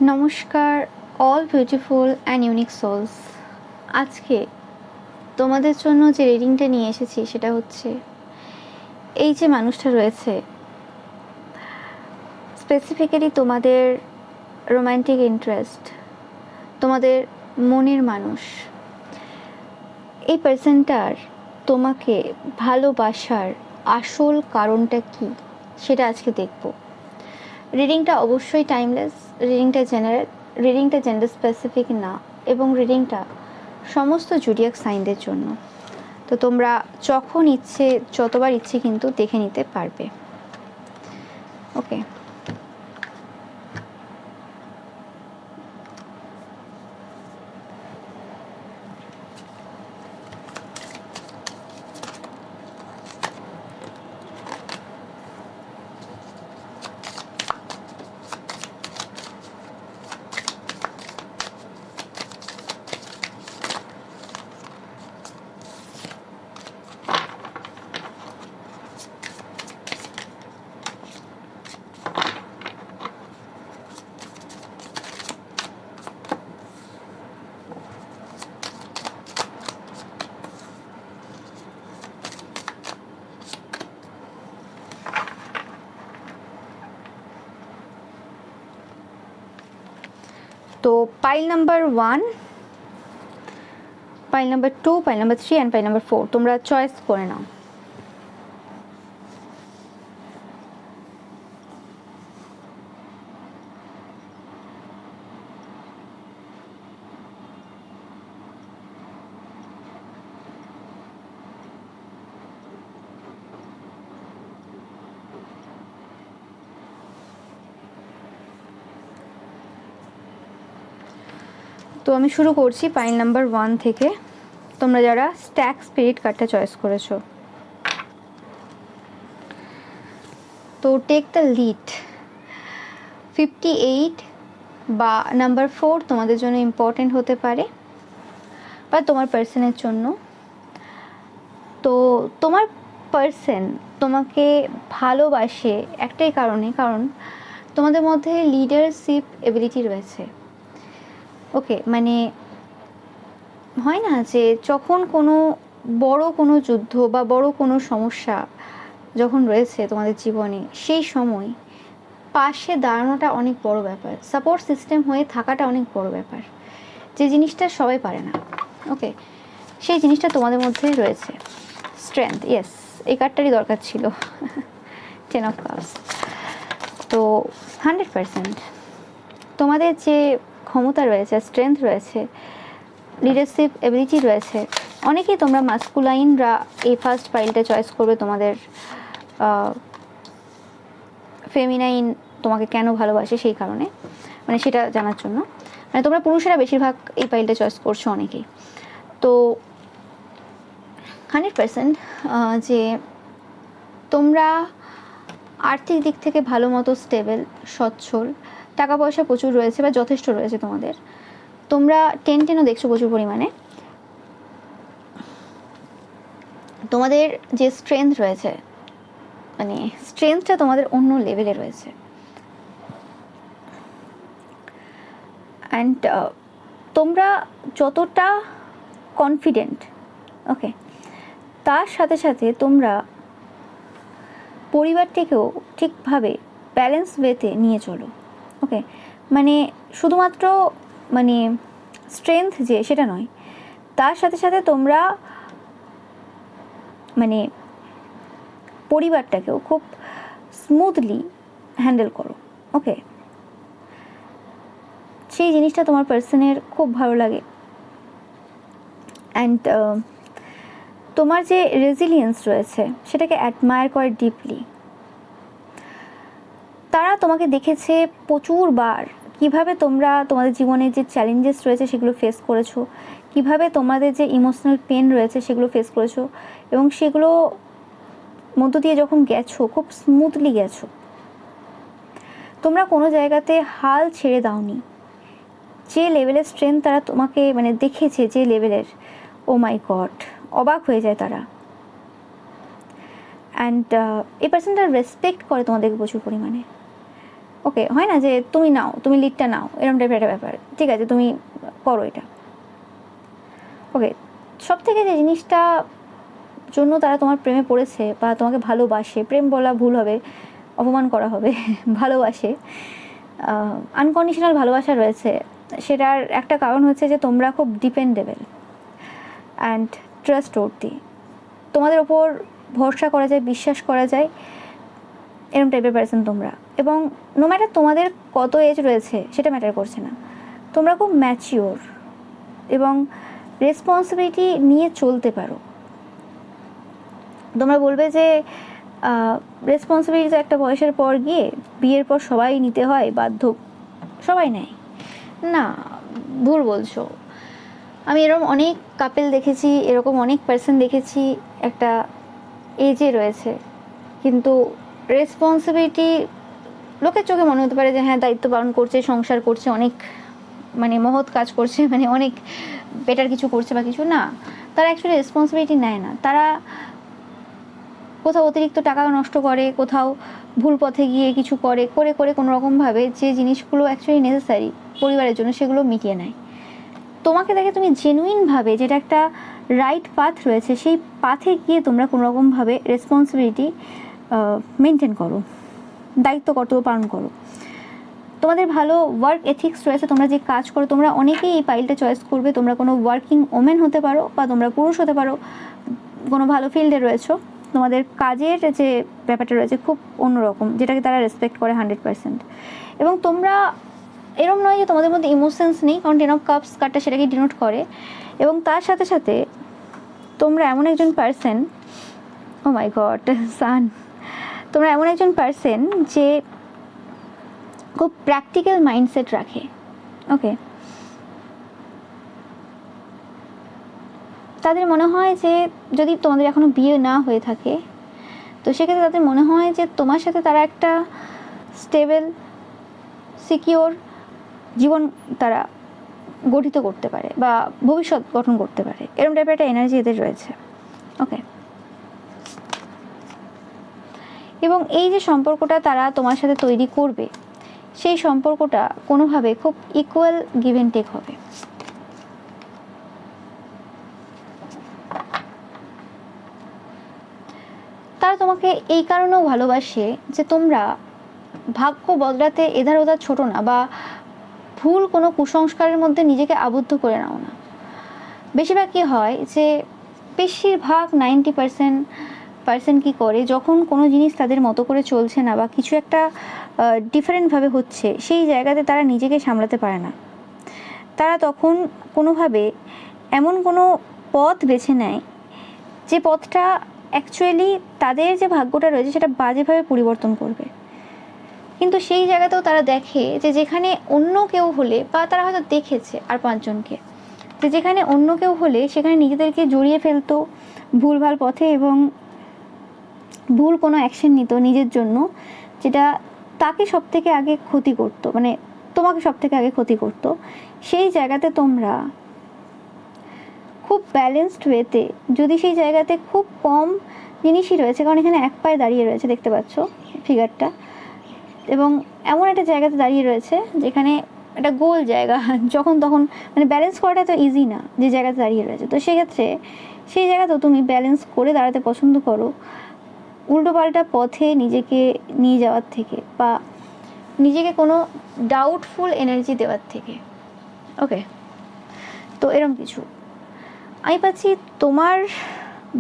নমস্কার all beautiful and unique souls. আজকে তোমাদের জন্য যে রিডিংটা নিয়ে এসেছি সেটা হচ্ছে এই যে মানুষটা রয়েছে, স্পেসিফিক্যালি তোমাদের রোম্যান্টিক ইন্টারেস্ট, তোমাদের মনের মানুষ, এই পার্সনটার তোমাকে ভালোবাসার আসল কারণটা কি সেটা আজকে দেখব। রিডিংটা অবশ্যই টাইমলেস, রিডিংটা জেনারেল, রিডিংটা জেন্ডার স্পেসিফিক না, এবং রিডিংটা সমস্ত জুডিয়াক সাইনদের জন্য। তো তোমরা যখন ইচ্ছে, যতবার ইচ্ছে কিন্তু দেখে নিতে পারবে। ওকে, তো pile number 1, pile number 2, pile number 3 and pile number 4 তোমরা চয়েস করে নাও। তো আমি শুরু করছি পাইল নাম্বার 1 থেকে। তোমরা যারা স্ট্যাক স্পিরিট কার্ডটা চয়েস করেছো, তো টেক দ্য লিড। 58 বা নাম্বার 4 তোমাদের জন্য ইম্পর্টেন্ট হতে পারে, বা তোমার পার্সনের জন্য। তো তোমার পার্সন তোমাকে ভালোবাসে একটাই কারণে, কারণ তোমাদের মধ্যে লিডারশিপ এবিলিটি রয়েছে। ওকে, মানে হয় না যে যখন কোনো বড় কোনো যুদ্ধ বা বড় কোনো সমস্যা যখন রয়েছে তোমাদের জীবনে, সেই সময় পাশে দাঁড়ানোটা অনেক বড় ব্যাপার, সাপোর্ট সিস্টেম হয়ে থাকাটা অনেক বড় ব্যাপার, যে জিনিসটা সবাই পারে না। ওকে, সেই জিনিসটা তোমাদের মধ্যে রয়েছে। স্ট্রেংথ, ইয়েস, এই কার্ডটারই দরকার ছিল। 10 অফ কাপস। তো 100% তোমাদের যে ক্ষমতা রয়েছে, স্ট্রেংথ রয়েছে, লিডারশিপ এবিলিটি রয়েছে। অনেকেই তোমরা মাস্কুলাইনরা এই ফার্স্ট পাইলটা চয়েস করবে তোমাদের ফেমিনাইন তোমাকে কেন ভালোবাসে সেই কারণে, মানে সেটা জানার জন্য। মানে তোমরা পুরুষেরা বেশিরভাগ এই পাইলটা চয়েস করছো অনেকেই। তো 100% যে তোমরা আর্থিক দিক থেকে ভালো মতো স্টেবল, সচ্ছল, টাকা পয়সা প্রচুর রয়েছে বা যথেষ্ট রয়েছে তোমাদের। তোমরা টেনও দেখছো প্রচুর পরিমাণে। তোমাদের যে স্ট্রেংথ রয়েছে, মানে স্ট্রেংথটা তোমাদের অন্য লেভেলে রয়েছে। অ্যান্ড তোমরা যতটা কনফিডেন্ট, ওকে, তার সাথে সাথে তোমরা পরিবারটিকেও ঠিকভাবে ব্যালেন্স ওয়েতে নিয়ে চলো। ওকে, মানে শুধুমাত্র মানে স্ট্রেংথ যে সেটা নয়, তার সাথে সাথে তোমরা মানে পরিবারটাকেও খুব স্মুথলি হ্যান্ডেল করো। ওকে, সেই জিনিসটা তোমার পার্সনের খুব ভালো লাগে। অ্যান্ড তোমার যে রেজিলিয়েন্স রয়েছে সেটাকে অ্যাডমায়ার করে ডিপলি। তারা তোমাকে দেখেছে প্রচুরবার কীভাবে তোমরা তোমাদের জীবনে যে চ্যালেঞ্জেস রয়েছে সেগুলো ফেস করেছো, কিভাবে তোমাদের যে ইমোশনাল পেন রয়েছে সেগুলো ফেস করেছো, এবং সেগুলো মধ্য দিয়ে যখন গেছো খুব স্মুথলি গেছো। তোমরা কোনো জায়গাতে হাল ছেড়ে দাওনি। যে লেভেলের স্ট্রেংথ তারা তোমাকে মানে দেখেছে, যে লেভেলের, ও মাই গড, অবাক হয়ে যায় তারা। অ্যান্ড এই পার্সনটা রেসপেক্ট করে তোমাদেরকে প্রচুর পরিমাণে। ওকে, হয় না যে তুমি নাও, তুমি লিডটা নাও, এরকম টাইপের একটা ব্যাপার, ঠিক আছে তুমি করো এটা। ওকে, সব থেকে যে জিনিসটা জন্য তারা তোমার প্রেমে পড়েছে বা তোমাকে ভালোবাসে, প্রেম বলা ভুল হবে, অপমান করা হবে, ভালোবাসে, আনকন্ডিশনাল ভালোবাসা রয়েছে, সেটার একটা কারণ হচ্ছে যে তোমরা খুব ডিপেন্ডেবল অ্যান্ড ট্রাস্টওয়ার্দি, তোমাদের ওপর ভরসা করা যায়, বিশ্বাস করা যায়, এরকম টাইপের পার্সন তোমরা। এবং নো ম্যাটার তোমাদের কত এজ রয়েছে সেটা ম্যাটার করছে না, তোমরা খুব ম্যাচিওর এবং রেসপন্সিবিলিটি নিয়ে চলতে পারো। তোমরা বলবে যে রেসপন্সিবিলিটি তো একটা বয়সের পর গিয়ে বিয়ের পর সবাই নিতে হয়, বাধ্য, সবাই নেয় না, ভুল বলছো। আমি এরকম অনেক কাপেল দেখেছি, এরকম অনেক পার্সন দেখেছি একটা এজে রয়েছে, কিন্তু রেসপন্সিবিলিটি লোকের চোখে মনে হতে পারে যে হ্যাঁ দায়িত্ব পালন করছে, সংসার করছে, অনেক মানে মহৎ কাজ করছে, মানে অনেক বেটার কিছু করছে বা কিছু না, তারা অ্যাকচুয়ালি রেসপন্সিবিলিটি নেয় না। তারা কোথাও অতিরিক্ত টাকা নষ্ট করে, কোথাও ভুল পথে গিয়ে কিছু করে করে করে কোনো রকমভাবে যে জিনিসগুলো অ্যাকচুয়ালি নেসেসারি পরিবারের জন্য সেগুলো মিটিয়ে নেয়। তোমাকে দেখে তুমি জেনুইনভাবে যেটা একটা রাইট পাথ রয়েছে সেই পাথে গিয়ে তোমরা কোনো রকমভাবে রেসপন্সিবিলিটি মেনটেন করো, দায়িত্ব কর্তব্য পালন করো, তোমাদের ভালো ওয়ার্ক এথিক্স রয়েছে, তোমরা যে কাজ করো, তোমরা অনেকেই এই পাইলটা চয়েস করবে, তোমরা কোনো ওয়ার্কিং ওমেন হতে পারো বা তোমরা পুরুষ হতে পারো, কোনো ভালো ফিল্ডে রয়েছো, তোমাদের কাজের যে ব্যাপারটা রয়েছে খুব অন্যরকম, যেটাকে তারা রেসপেক্ট করে 100%। এবং তোমরা এরম নয় যে তোমাদের মধ্যে ইমোশনস নেই, কারণ 10 অফ কাপস কার্ডটা সেটাকে ডিনোট করে। এবং তার সাথে সাথে তোমরা এমন একজন পার্সন, ও মাই গড সান, তোমরা এমন একজন পার্সন যে খুব প্র্যাকটিক্যাল মাইন্ডসেট রাখে। ওকে, তাদের মনে হয় যে যদি তোমাদের এখনও বিয়ে না হয়ে থাকে তো সেক্ষেত্রে তাদের মনে হয় যে তোমার সাথে তারা একটা স্টেবল সিকিওর জীবন তারা গঠিত করতে পারে বা ভবিষ্যৎ গঠন করতে পারে, এরকম টাইপের একটা এনার্জি এদের রয়েছে। ওকে, এবং এই যে সম্পর্কটা তারা তোমার সাথে তৈরি করবে, সেই সম্পর্কটা কোনোভাবে খুব ইকুয়াল গিভ অ্যান্ড টেক হবে। তারা তোমাকে এই কারণেও ভালোবাসে যে তোমরা ভাগ্য বদলাতে এধার ওধার ছোটো না, বা ভুল কোনো কুসংস্কারের মধ্যে নিজেকে আবদ্ধ করে নাও না। বেশিরভাগ কী হয় যে বেশিরভাগ 90% কী করে, যখন কোনো জিনিস তাদের মতো করে চলছে না বা কিছু একটা ডিফারেন্টভাবে হচ্ছে, সেই জায়গাতে তারা নিজেকে সামলাতে পারে না। তারা তখন কোনোভাবে এমন কোনো পথ বেছে নেয় যে পথটা অ্যাকচুয়ালি তাদের যে ভাগ্যটা রয়েছে সেটা বাজেভাবে পরিবর্তন করবে। কিন্তু সেই জায়গাতেও তারা দেখে যে যেখানে অন্য কেউ হলে, বা তারা হয়তো দেখেছে আর 5 জনকে, যে যেখানে অন্য কেউ হলে সেখানে নিজেদেরকে জড়িয়ে ফেলতো ভুলভাল পথে এবং ভুল কোনো অ্যাকশন নিত নিজের জন্য, যেটা তাকে সব থেকে আগে ক্ষতি করতো, মানে তোমাকে সব থেকে আগে ক্ষতি করতো। সেই জায়গাতে তোমরা খুব ব্যালেন্সড ওয়েতে, যদি সেই জায়গাতে খুব কম জিনিসই রয়েছে, কারণ এখানে এক পায়ে দাঁড়িয়ে রয়েছে, দেখতে পাচ্ছ ফিগারটা, এবং এমন একটা জায়গাতে দাঁড়িয়ে রয়েছে যেখানে একটা গোল জায়গা, যখন তখন মানে ব্যালেন্স করাটা তো ইজি না, যে জায়গাতে দাঁড়িয়ে রয়েছে। তো সেক্ষেত্রে সেই জায়গাতেও তুমি ব্যালেন্স করে দাঁড়াতে পছন্দ করো, উল্টোপাল্টা পথে নিজেকে নিয়ে যাওয়ার থেকে বা নিজেকে কোনো ডাউটফুল এনার্জি দেওয়ার থেকে। ওকে, তো এরকম কিছু আমি পাচ্ছি তোমার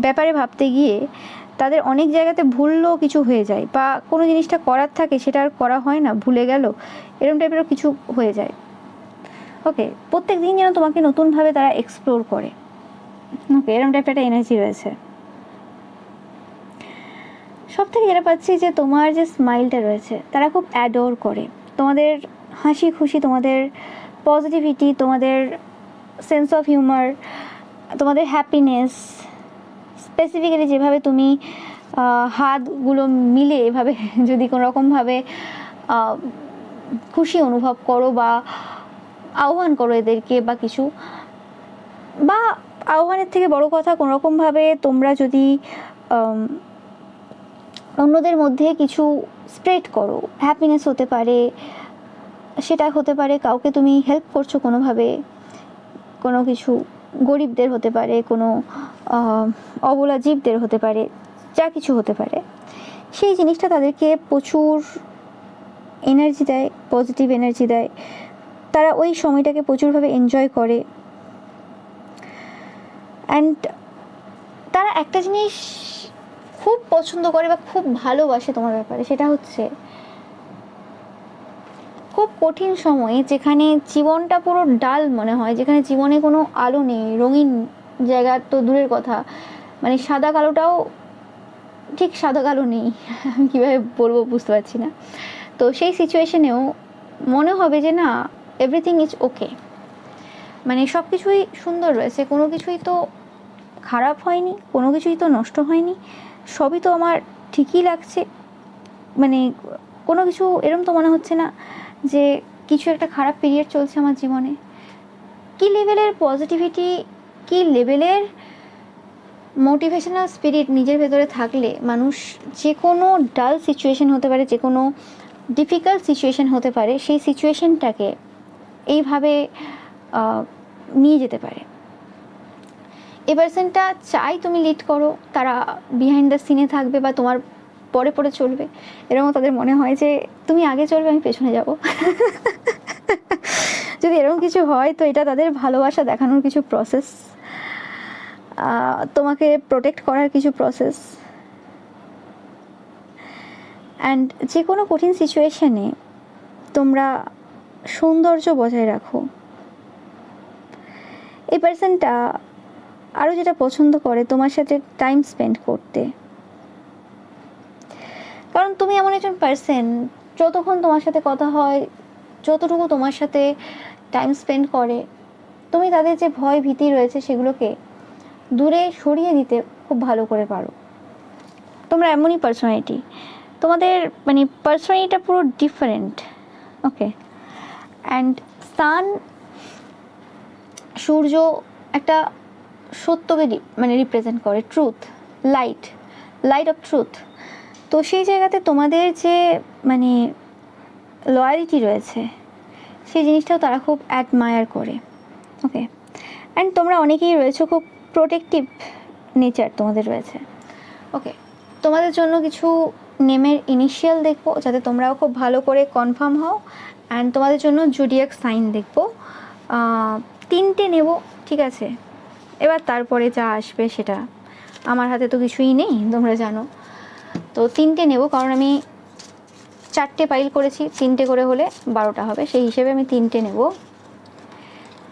ব্যাপারে ভাবতে গিয়ে তাদের অনেক জায়গাতে ভুলও কিছু হয়ে যায়, বা কোনো জিনিসটা করার থাকে সেটা আর করা হয় না, ভুলে গেল, এরকম টাইপেরও কিছু হয়ে যায়। ওকে, প্রত্যেক দিন যেন তোমাকে নতুনভাবে তারা এক্সপ্লোর করে। ওকে, এরকম টাইপের একটা এনার্জি রয়েছে। সব থেকে যেটা পাচ্ছি যে তোমার যে স্মাইলটা রয়েছে তারা খুব অ্যাডোর করে, তোমাদের হাসি খুশি, তোমাদের পজিটিভিটি, তোমাদের সেন্স অফ হিউমার, তোমাদের হ্যাপিনেস, স্পেসিফিক্যালি যেভাবে তুমি হাতগুলো মিলে এভাবে যদি কোনো রকমভাবে খুশি অনুভব করো বা আহ্বান করো এদেরকে বা কিছু, বা আহ্বানের থেকে বড় কথা কোনো রকমভাবে তোমরা যদি অন্যদের মধ্যে কিছু স্প্রেড করো। হ্যাপিনেস হতে পারে, সেটা হতে পারে কাউকে তুমি হেল্প করছো কোনোভাবে, কোনো কিছু গরিবদের হতে পারে, কোনো অবলা জীবদের হতে পারে, যা কিছু হতে পারে, সেই জিনিসটা তাদেরকে প্রচুর এনার্জি দেয়, পজিটিভ এনার্জি দেয়। তারা ওই সময়টাকে প্রচুরভাবে এনজয় করে। অ্যান্ড তারা একটা জিনিস খুব পছন্দ করে বা খুব ভালোবাসে তোমার ব্যাপারে, সেটা হচ্ছে খুব কঠিন সময়ে যেখানে জীবনটা পুরো ডাল মনে হয়, যেখানে জীবনে কোনো আলো নেই, রঙিন জায়গা তো দূরের কথা, মানে সাদা কালোটাও ঠিক সাদা কালো নেই, আমি কীভাবে বলবো বুঝতে পারছি না। তো সেই সিচুয়েশনেও মনে হবে যে না, এভরিথিং ইজ ওকে, মানে সব কিছুই সুন্দর রয়েছে, কোনো কিছুই তো খারাপ হয়নি, কোনো কিছুই তো নষ্ট হয়নি, সবই তো আমার ঠিকই লাগছে। মানে কোনো কিছু এরম তো মনে হচ্ছে না যে কিছু একটা খারাপ পিরিয়ড চলছে আমার জীবনে। কী লেভেলের পজিটিভিটি, কী লেভেলের মোটিভেশনাল স্পিরিট নিজের ভেতরে থাকলে মানুষ যে কোনো ডাল সিচুয়েশন হতে পারে, যে কোনো ডিফিকাল্ট সিচুয়েশন হতে পারে, সেই সিচুয়েশনটাকে এইভাবে নিয়ে যেতে পারে। এই পার্সনটা চাই তুমি লিড করো, তারা বিহাইন্ড দ্য সিনে থাকবে বা তোমার পরে পরে চলবে, এরকম তাদের মনে হয় যে তুমি আগে চলবে, আমি পেছনে যাব। যদি এরকম কিছু হয় তো এটা তাদের ভালোবাসা দেখানোর কিছু প্রসেস, তোমাকে প্রোটেক্ট করার কিছু প্রসেস। অ্যান্ড যে কোনো কঠিন সিচুয়েশনে তোমরা সৌন্দর্য বজায় রাখো। এই পার্সনটা আরও যেটা পছন্দ করে তোমার সাথে টাইম স্পেন্ড করতে, কারণ তুমি এমন একজন পার্সন, যতক্ষণ তোমার সাথে কথা হয়, যতটুকু তোমার সাথে টাইম স্পেন্ড করে, তুমি তাদের যে ভয় ভীতি রয়েছে সেগুলোকে দূরে সরিয়ে দিতে খুব ভালো করে পারো। তোমরা এমনই পার্সোনালিটি, তোমাদের মানে পার্সোনালিটিটা পুরো ডিফারেন্ট। ওকে, অ্যান্ড সান, সূর্য একটা সত্যকে মানে রিপ্রেজেন্ট করে, truth, light, light off truth. তো সেই জায়গাতে তোমাদের যে মানে লয়ালিটি রয়েছে, সেই জিনিসটাও তারা খুব অ্যাডমায়ার করে। ওকে, অ্যান্ড তোমরা অনেকেই রয়েছো খুব প্রোটেক্টিভ নেচার তোমাদের রয়েছে। ওকে, তোমাদের জন্য কিছু নেমের ইনিশিয়াল দেখবো যাতে তোমরাও খুব ভালো করে কনফার্ম হও। অ্যান্ড তোমাদের জন্য জোডিয়াক সাইন দেখবো, 3টে নেব, ঠিক আছে? এবার তারপরে যা আসবে সেটা, আমার হাতে তো কিছুই নেই তোমরা জানো। তো 3টে নেব, কারণ আমি 4টে পাইল করেছি, 3টে করে হলে 12টা হবে, সেই হিসেবে আমি 3টে নেব।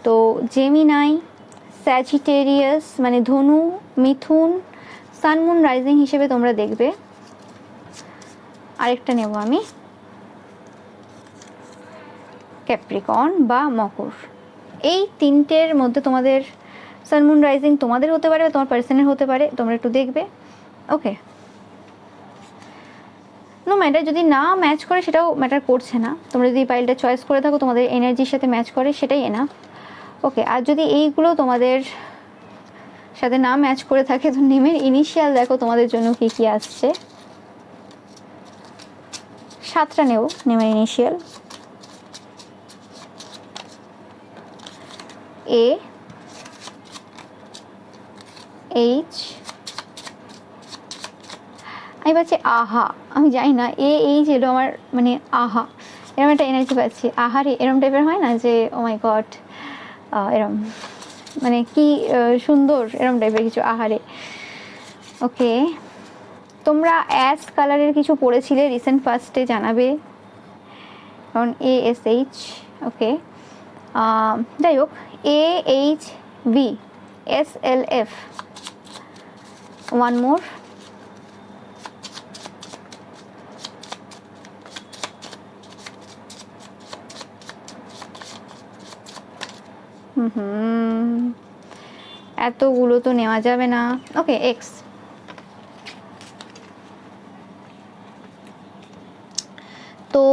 তো জেমিনাই, স্যাজিটেরিয়াস মানে ধনু, মিথুন, সানমুন রাইজিং হিসেবে তোমরা দেখবে। আরেকটা নেব আমি ক্যাপ্রিকন বা মকর। এই 3টের মধ্যে তোমাদের সানমুন রাইজিং তোমাদের হতে পারে বা তোমার পার্সনের হতে পারে, তোমরা একটু দেখবে। ওকে, নো ম্যাটার, যদি না ম্যাচ করে সেটাও ম্যাটার করছে না, তোমরা যদি পাইলটা চয়েস করে থাকো তোমাদের এনার্জির সাথে ম্যাচ করে, সেটাই এনাফ। ওকে, আর যদি এইগুলো তোমাদের সাথে না ম্যাচ করে থাকে তো নেমের ইনিশিয়াল দেখো তোমাদের জন্য কী কী আসছে। 7টা নেব নেমের ইনিশিয়াল। এ, এইচ, আমি পাচ্ছি আহা, আমি জানি না এ এইচ এলো আমার, মানে আহা এরম একটা এনার্জি পাচ্ছি। আহারে এরম টাইপের হয় না যে ও মাই গড, এরম মানে কি সুন্দর, এরম টাইপের কিছু আহারে। ওকে, তোমরা অ্যাশ কালারের কিছু পড়েছিলে রিসেন্ট ফার্স্টে, জানাবে, কারণ এ এস এইচ। ওকে, যাই হোক, A H V S L F, one more. এতগুলো তো নেওয়া যাবে না। ওকে, এক্স। তো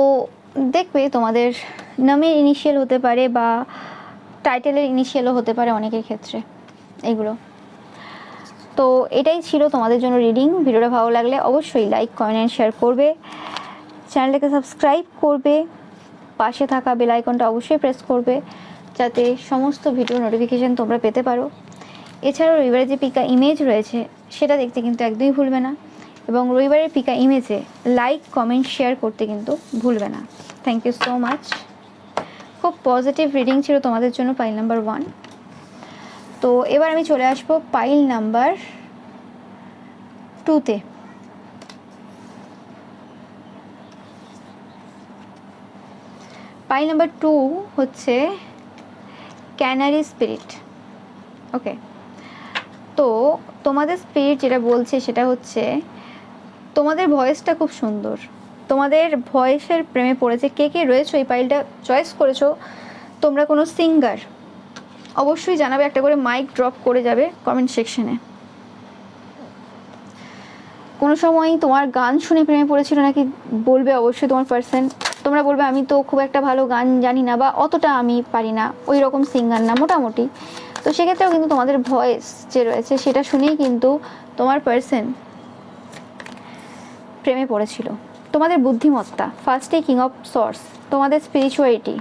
দেখবে তোমাদের নামের ইনিশিয়াল হতে পারে বা টাইটেলের ইনিশিয়ালও হতে পারে অনেকের ক্ষেত্রে এইগুলো। তো এটাই ছিল তোমাদের জন্য রিডিং। ভিডিওটা ভালো লাগলে অবশ্যই লাইক, কমেন্ট, শেয়ার করবে। চ্যানেলটাকে সাবস্ক্রাইব করবে, পাশে থাকা বেল আইকনটা অবশ্যই প্রেস করবে যাতে সমস্ত ভিডিও নোটিফিকেশান তোমরা পেতে পারো। এছাড়াও রবিবারের যে পিকা ইমেজ রয়েছে সেটা দেখতে কিন্তু একদমই ভুলবে না, এবং রবিবারের পিকা ইমেজে লাইক কমেন্ট শেয়ার করতে কিন্তু ভুলবে না। Thank you so much. খুব পজিটিভ রিডিং ছিল তোমাদের জন্য পাইল নাম্বার 1। তো এবার আমি চলে আসবো পাইল নাম্বার 2-তে। পাইল নাম্বার 2 হচ্ছে ক্যানারি স্পিরিট। ওকে, তো তোমাদের স্পিরিট যেটা বলছে সেটা হচ্ছে তোমাদের ভয়েসটা খুব সুন্দর, তোমাদের ভয়েসের প্রেমে পড়েছে। কে কে রয়েছো এই পাইলটা চয়েস করেছো তোমরা কোনো সিঙ্গার, অবশ্যই জানাবে, একটা করে মাইক ড্রপ করে যাবে কমেন্ট সেকশনে। কোনো সময় তোমার গান শুনে প্রেমে পড়েছিল নাকি বলবে অবশ্যই তোমার পার্সন। তোমরা বলবে আমি তো খুব একটা ভালো গান জানি না, বা অতটা আমি পারি না, ওই রকম সিঙ্গার না, মোটামুটি। তো সেক্ষেত্রেও কিন্তু তোমাদের ভয়েস যে রয়েছে সেটা শুনেই কিন্তু তোমার পার্সন প্রেমে পড়েছিল। তোমাদের বুদ্ধিমত্তা, ফার্স্টে কিং অফ সর্স, তোমাদের স্পিরিচুয়ালিটি,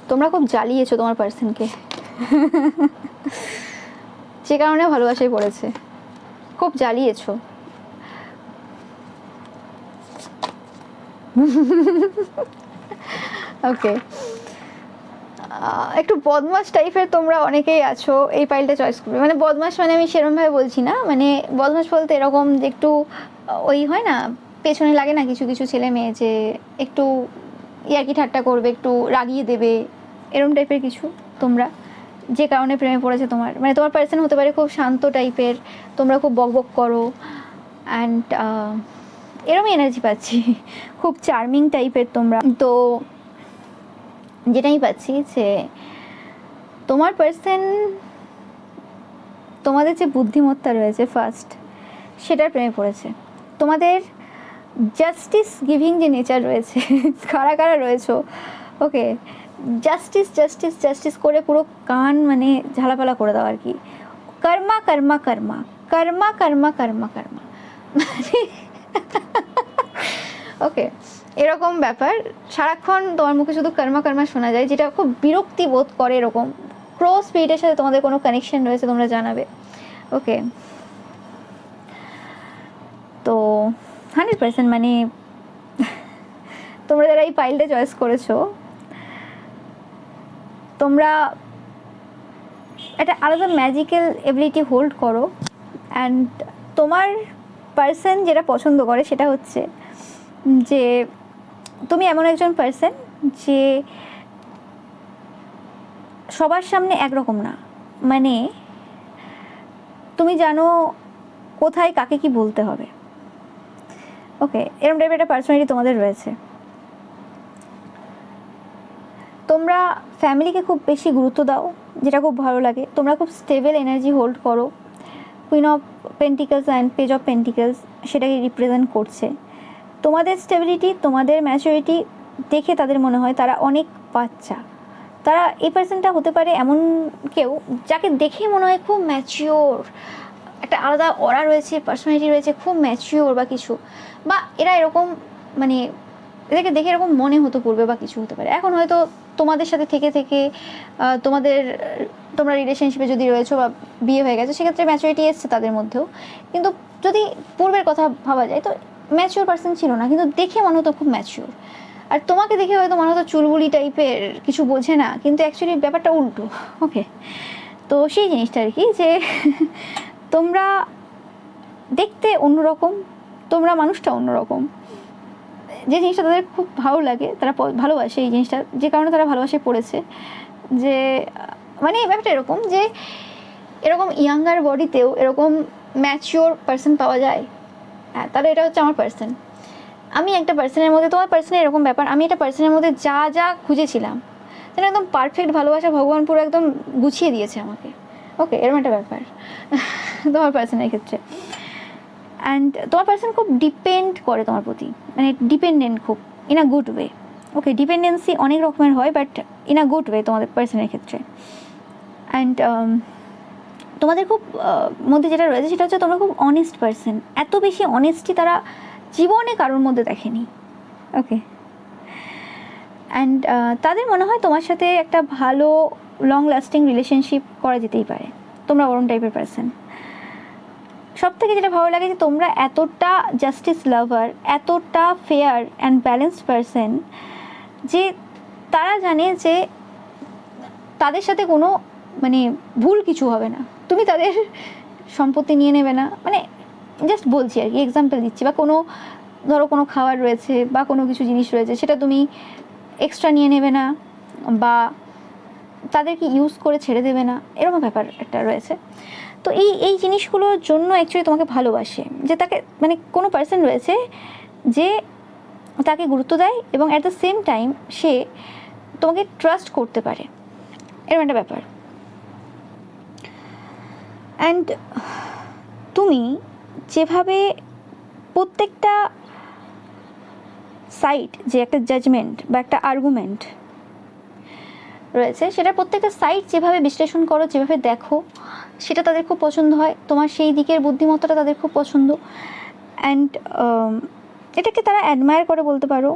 তোমরা খুব জ্বালিয়েছো তোমার পার্সনকে যে কারণে ভালোবাসায় পড়েছে, খুব জ্বালিয়েছো। ওকে, একটু বদমাস টাইপের তোমরা অনেকেই আছো এই পাইলটা চয়েস করবে। মানে বদমাস মানে আমি সেরকমভাবে বলছি না, মানে বদমাস বলতে এরকম যে একটু ওই হয় না, পেছনে লাগে না কিছু কিছু ছেলে মেয়ে যে একটু ইয়ার্কি ঠাট্টা করবে, একটু রাগিয়ে দেবে, এরকম টাইপের কিছু তোমরা, যে কারণে প্রেমে পড়েছে তোমার। মানে তোমার পার্সন হতে পারে খুব শান্ত টাইপের, তোমরা খুব বকবক করো, অ্যান্ড এরকমই এনার্জি পাচ্ছি, খুব চার্মিং টাইপের তোমরা। তো যেটাই পাচ্ছি যে তোমার পার্সন, তোমাদের যে বুদ্ধিমত্তা রয়েছে ফার্স্ট, সেটার প্রেমে পড়েছে। তোমাদের জাস্টিস গিভিং যে নেচার রয়েছে, কারা কারা রয়েছো, ওকে, জাস্টিস জাস্টিস জাস্টিস করে পুরো কান মানে ঝালাপালা করে দাও আর কি। কর্মা কর্মা কর্মা কর্মা কর্মা কর্মা কর্মা, ওকে, এরকম ব্যাপার। সারাক্ষণ তোমার মুখে শুধু কর্মা কর্মা শোনা যায়, যেটা খুব বিরক্তি বোধ করে। এরকম ক্রো স্পিরিটের সাথে তোমাদের কোনো কানেকশন রয়েছে তোমরা জানাবে। ওকে, তো 100% মানে তোমরা যারা এই পাইলটা চয়েস করেছো, তোমরা একটা আলাদা ম্যাজিক্যাল এবিলিটি হোল্ড করো। অ্যান্ড তোমার পার্সন যেটা পছন্দ করে সেটা হচ্ছে যে তুমি এমন একজন পার্সন যে সবার সামনে একরকম না, মানে তুমি জানো কোথায় কাকে কি বলতে হবে। ওকে, এরকম টাইপের একটা পার্সোনালিটি তোমাদের রয়েছে। তোমরা ফ্যামিলিকে খুব বেশি গুরুত্ব দাও, যেটা খুব ভালো লাগে। তোমরা খুব স্টেবল এনার্জি হোল্ড করো। Queen of pentacles and page of pentacles সেটাকে রিপ্রেজেন্ট করছে। তোমাদের স্টেবিলিটি, তোমাদের ম্যাচুরিটি দেখে তাদের মনে হয় তারা অনেক বাচ্চা। তারা, এই পার্সনটা হতে পারে এমন কেউ যাকে দেখে মনে হয় খুব ম্যাচিওর, একটা আলাদা অরা রয়েছে, পার্সোনালিটি রয়েছে, খুব ম্যাচিওর বা কিছু, বা এরা এরকম, মানে এদেরকে দেখে এরকম মনে হতো পূর্বে বা কিছু হতে পারে। এখন হয়তো তোমাদের সাথে থেকে থেকে তোমরা রিলেশনশিপে যদি রয়েছো বা বিয়ে হয়ে গেছে, সেক্ষেত্রে ম্যাচুরিটি এসছে তাদের মধ্যেও। কিন্তু যদি পূর্বের কথা ভাবা যায় তো ম্যাচিওর পার্সন ছিল না, কিন্তু দেখে মনে হতো খুব ম্যাচিওর। আর তোমাকে দেখে হয়তো মনে হতো চুলবুলি টাইপের, কিছু বোঝে না, কিন্তু অ্যাকচুয়ালি ব্যাপারটা উল্টো। ওকে, তো সেই জিনিসটা আর কি, যে তোমরা দেখতে অন্যরকম, তোমরা মানুষটা অন্যরকম, যে জিনিসটা তাদের খুব ভালো লাগে, তারা ভালোবাসে এই জিনিসটা, যে কারণে তারা ভালোবাসে পড়েছে। যে মানে ব্যাপারটা এরকম যে এরকম ইয়াঙ্গার বডিতেও এরকম ম্যাচিওর পার্সন পাওয়া যায়। হ্যাঁ, তাহলে এটা হচ্ছে আমার পার্সন। আমি একটা পার্সনের মধ্যে, তোমার পার্সনের এরকম ব্যাপার, আমি একটা পার্সনের মধ্যে যা যা খুঁজেছিলাম সেটা একদম পারফেক্ট ভালোবাসা ভগবান পুরো একদম গুছিয়ে দিয়েছে আমাকে। ওকে, এরকম একটা ব্যাপার তোমার পার্সনের ক্ষেত্রে। অ্যান্ড তোমার পার্সন খুব ডিপেন্ড করে তোমার প্রতি, মানে ডিপেন্ডেন্ট খুব, in a good way. Okay, dependency অনেক রকমের হয়, but in a good way তোমাদের পার্সনের ক্ষেত্রে। অ্যান্ড তোমাদের খুব মধ্যে যেটা রয়েছে সেটা হচ্ছে তোমরা খুব অনেস্ট পারসন। এত বেশি অনেস্টি তারা জীবনে কারোর মধ্যে দেখেনি। ওকে, অ্যান্ড তাদের মনে হয় তোমার সাথে একটা ভালো লং লাস্টিং রিলেশনশিপ করা যেতেই পারে। তোমরা ওরম টাইপের পারসন। সব থেকে যেটা ভালো লাগে যে তোমরা এতটা জাস্টিস লাভার, এতটা ফেয়ার অ্যান্ড ব্যালেন্সড পারসন যে তারা জানে যে তাদের সাথে কোনো মানে ভুল কিছু হবে না। তুমি তাদের সম্পত্তি নিয়ে নেবে না, মানে জাস্ট বলছি আর কি, এক্সাম্পল দিচ্ছি। বা কোনো ধরো কোনো খাবার রয়েছে বা কোনো কিছু জিনিস রয়েছে, সেটা তুমি এক্সট্রা নিয়ে নেবে না বা তাদেরকে ইউজ করে ছেড়ে দেবে না, এরকম ব্যাপার একটা রয়েছে। তো এই জিনিসগুলোর জন্য অ্যাকচুয়ালি তোমাকে ভালোবাসে, যে তাকে মানে কোনো পার্সন রয়েছে যে তাকে গুরুত্ব দেয় এবং অ্যাট দ্য সেম টাইম সে তোমাকে ট্রাস্ট করতে পারে, এরকম একটা ব্যাপার। অ্যান্ড তুমি যেভাবে প্রত্যেকটা সাইড, যে একটা জাজমেন্ট বা একটা আর্গুমেন্ট রয়েছে, সেটা প্রত্যেকটা সাইড যেভাবে বিশ্লেষণ করো, যেভাবে দেখো, সেটা তাদের খুব পছন্দ হয়। তোমার সেই দিকের বুদ্ধিমত্তাটা তাদের খুব পছন্দ। অ্যান্ড এটাকে তারা অ্যাডমায়ার করে বলতে পারো।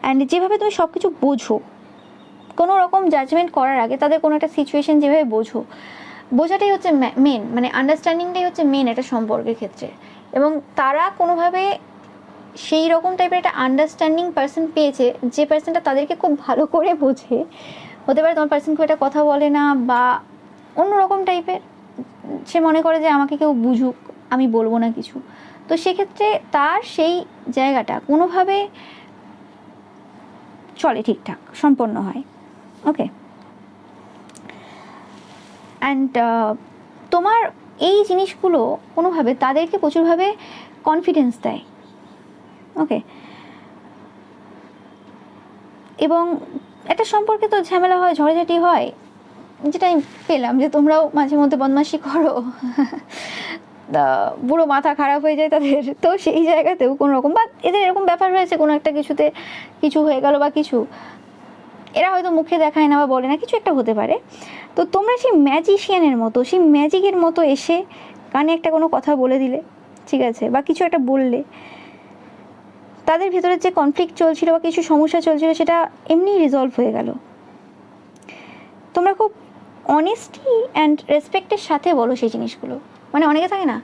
অ্যান্ড যেভাবে তুমি সব কিছু বোঝো, কোনো রকম জাজমেন্ট করার আগে তাদের কোনো একটা সিচুয়েশন যেভাবে বোঝাটাই হচ্ছে মেন, মানে আন্ডারস্ট্যান্ডিংটাই হচ্ছে মেন একটা সম্পর্কের ক্ষেত্রে। এবং তারা কোনোভাবে সেই রকম টাইপের একটা আন্ডারস্ট্যান্ডিং পার্সন পেয়েছে, যে পার্সনটা তাদেরকে খুব ভালো করে বোঝে। হতে পারে তোমার পার্সন খুব একটা কথা বলে না বা অন্যরকম টাইপের, সে মনে করে যে আমাকে কেউ বুঝুক, আমি বলবো না কিছু। তো সেক্ষেত্রে তার সেই জায়গাটা কোনোভাবে চলে, ঠিকঠাক সম্পন্ন হয়। ওকে, অ্যান্ড তোমার এই জিনিসগুলো কোনোভাবে তাদেরকে প্রচুরভাবে কনফিডেন্স দেয়। ওকে, এবং একটা সম্পর্কে তো ঝামেলা হয়, ঝড়ঝাটি হয়, যেটা আমি পেলাম যে তোমরাও মাঝে মধ্যে বদমাশি করো, পুরো মাথা খারাপ হয়ে যায় তাদের। তো সেই জায়গাতেও কোনো রকম বা এদের এরকম ব্যাপার হয়েছে, কোনো একটা কিছুতে কিছু হয়ে গেল বা কিছু, এরা হয়তো মুখে দেখায় না বা বলে না, কিছু একটা হতে পারে। তো তোমরা সেই ম্যাজিশিয়ানের মতো, সেই ম্যাজিকের মতো এসে কানে একটা কোনো কথা বলে দিলে, ঠিক আছে, বা কিছু একটা বললে, তাদের ভেতরে যে কনফ্লিক্ট চলছিল বা কিছু সমস্যা চলছিল, সেটা এমনি রিজলভ হয়ে গেল। তোমরা খুব অনেস্টি অ্যান্ড রেসপেক্টের সাথে বলো সেই জিনিসগুলো। মানে অনেকে থাকে না,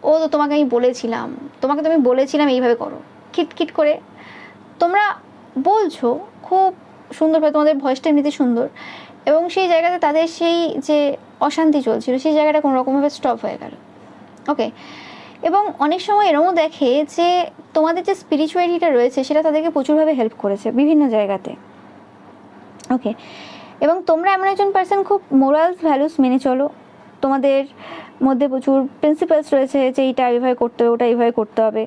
ও তো তোমাকে আমি বলেছিলাম, তোমাকে তো আমি বলেছিলাম এইভাবে করো, খিটখিট করে তোমরা বলছো খুব সুন্দরভাবে, তোমাদের ভয়েসটা এমনিতে সুন্দর, এবং সেই জায়গাতে তাদের সেই যে অশান্তি চলছিল, সেই জায়গাটা কোনো রকমভাবে স্টপ হয়ে গেল। ওকে, এবং অনেক সময় এরকমও দেখে যে তোমাদের যে স্পিরিচুয়ালিটিটা রয়েছে, সেটা তাদেরকে প্রচুরভাবে হেল্প করেছে বিভিন্ন জায়গাতে। ওকে, এবং তোমরা এমন একজন পার্সন, খুব মোরালস ভ্যালুস মেনে চলো, তোমাদের মধ্যে প্রচুর প্রিন্সিপালস রয়েছে যে এইটা এইভাবে করতে হবে, ওটা এইভাবে করতে হবে।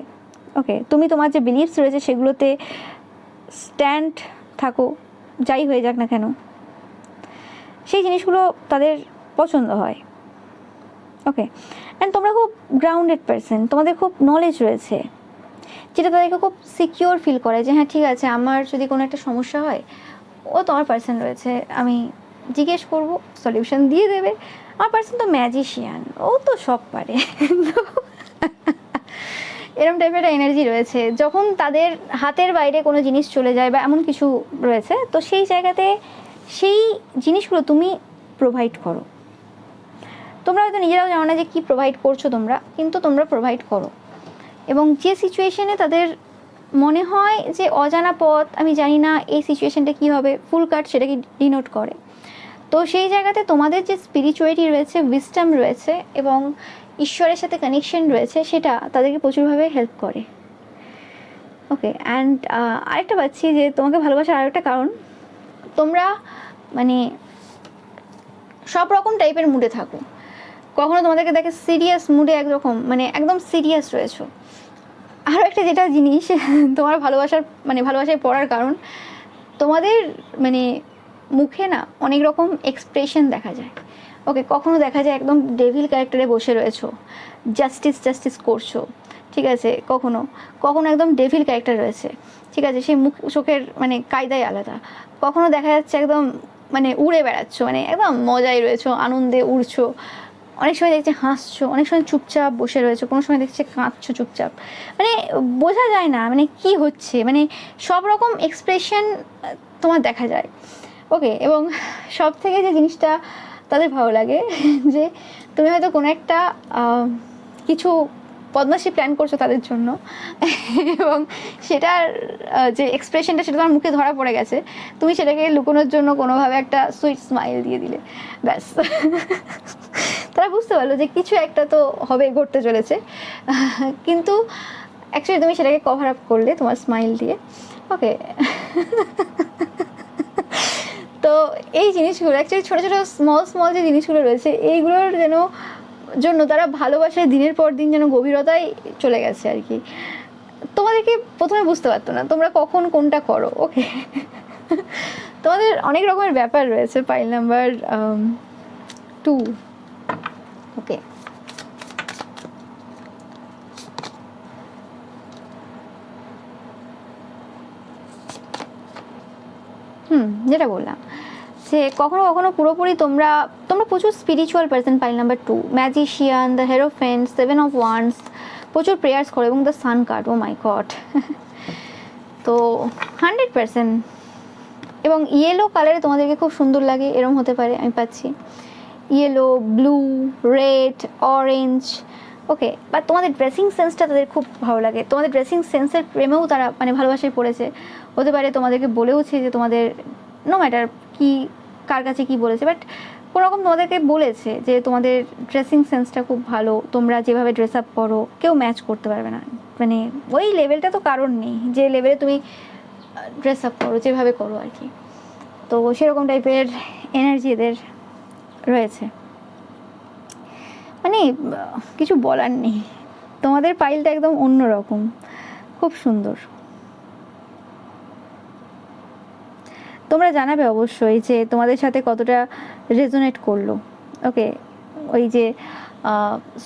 ওকে, তুমি তোমার যে বিলিফস রয়েছে সেগুলোতে স্ট্যান্ড থাকো, যাই হয়ে যাক না কেন, সেই জিনিসগুলো তাদের পছন্দ হয়। ওকে, অ্যান্ড তোমরা খুব গ্রাউন্ডেড পার্সন, তোমাদের খুব নলেজ রয়েছে, যেটা তাদেরকে খুব সিকিওর ফিল করে যে হ্যাঁ ঠিক আছে, আমার যদি কোনো একটা সমস্যা হয়, ও তোমার পার্সন রয়েছে, আমি জিজ্ঞেস করবো, সলিউশন দিয়ে দেবে। আমার পার্সন তো ম্যাজিশিয়ান, ও তো সব পারে। এরকম টাইপের একটা এনার্জি রয়েছে। যখন তাদের হাতের বাইরে কোনো জিনিস চলে যায় বা এমন কিছু রয়েছে, তো সেই জায়গাতে সেই জিনিসগুলো তুমি প্রোভাইড করো। তোমরা হয়তো নিজেরাও জানো না যে কী প্রোভাইড করছো তোমরা, কিন্তু তোমরা প্রোভাইড করো। এবং যে সিচুয়েশনে তাদের মনে হয় যে অজানা পথ, আমি জানি না এই সিচুয়েশনটা কী হবে, ফুল কাট সেটাকে ডিনোট করে। তো সেই জায়গাতে তোমাদের যে স্পিরিচুয়ালিটি রয়েছে, উইজডম রয়েছে এবং ঈশ্বরের সাথে কানেকশন রয়েছে, সেটা তাদেরকে প্রচুরভাবে হেল্প করে। ওকে, অ্যান্ড আরেকটা পাচ্ছি যে তোমাকে ভালোবাসার আরেকটা কারণ, তোমরা মানে সব রকম টাইপের মুডে থাকো। কখনো তোমাদেরকে দেখে সিরিয়াস মুডে, একরকম মানে একদম সিরিয়াস রয়েছো। আরও একটা যেটা জিনিস তোমার ভালোবাসায় পড়ার কারণ, তোমাদের মানে মুখে না অনেক রকম এক্সপ্রেশন দেখা যায়। ওকে, কখনো দেখা যায় একদম ডেভিল ক্যারেক্টারে বসে রয়েছো, জাস্টিস করছো, ঠিক আছে, কখনো একদম ডেভিল ক্যারেক্টার রয়েছে, ঠিক আছে, সেই মুখ চোখের মানে কায়দাই আলাদা। কখনো দেখা যাচ্ছে একদম মানে উড়ে বেড়াচ্ছ, মানে একদম মজায় রয়েছো, আনন্দে উড়ছো, অনেক সময় দেখছে হাসছো, অনেক সময় চুপচাপ বসে রয়েছো, কোনো সময় দেখছে কাঁদছো চুপচাপ, মানে বোঝা যায় না মানে কি হচ্ছে, মানে সব রকম এক্সপ্রেশন তোমার দেখা যায়। ওকে, এবং সব থেকে যে জিনিসটা তাদের ভালো লাগে যে তুমি হয়তো কোনো একটা কিছু বদমাশি প্ল্যান করছো তাদের জন্য এবং সেটার যে এক্সপ্রেশনটা সেটা তোমার মুখে ধরা পড়ে গেছে, তুমি সেটাকে লুকোনোর জন্য কোনোভাবে একটা সুইট স্মাইল দিয়ে দিলে, ব্যাস তারা বুঝতে পারলো যে কিছু একটা তো হবে, ঘটতে চলেছে, কিন্তু অ্যাকচুয়ালি তুমি সেটাকে কভার আপ করলে তোমার স্মাইল দিয়ে। ওকে তো এই জিনিসগুলো অ্যাকচুয়ালি ছোটো ছোটো স্মল যে জিনিসগুলো রয়েছে এইগুলোর যেন জন্য তারা ভালোবাসায় দিনের পর দিন যেন গভীরতায় চলে গেছে আর কি। তোমাদেরকে প্রথমে বুঝতে পারতো না তোমরা কখন কোনটা করো। ওকে তোমাদের অনেক রকমের ব্যাপার রয়েছে। Pile number 2। ওকে, যেটা বললাম যে কখনো কখনো পুরোপুরি তোমরা প্রচুর spiritual person. Pile number 2, magician, the hierophant, 7 of wands, প্রচুর প্রেয়ার্স করো, এবং the sun card, oh my god তো 100%। এবং ইয়েলো কালারে তোমাদেরকে খুব সুন্দর লাগে, এরম হতে পারে, আমি পাচ্ছি ইয়েলো, ব্লু, রেড, অরেঞ্জ। ওকে, বা তোমাদের ড্রেসিং সেন্সটা তাদের খুব ভালো লাগে, তোমাদের ড্রেসিং সেন্সের প্রেমেও তারা মানে ভালোবাসায় পড়েছে। হতে পারে তোমাদেরকে বলেওছে যে তোমাদের নো ম্যাটার কি কার কাছে কি বলেছে, বাট কোনোরকম তোমাদেরকে বলেছে যে তোমাদের ড্রেসিং সেন্সটা খুব ভালো, তোমরা যেভাবে ড্রেস আপ করো কেউ ম্যাচ করতে পারবে না, মানে ওই লেভেলটা তো কারণ নেই যে লেভেলে তুমি ড্রেস আপ করো, যেভাবে করো আর কি। তো সেরকম টাইপের এনার্জি এদের রয়েছে, মানে কিছু বলার নেই। তোমাদের পাইলটা একদম অন্যরকম, খুব সুন্দর। তোমরা জানাবে অবশ্যই যে তোমাদের সাথে কতটা রেজোনেট করলো। ওকে, ওই যে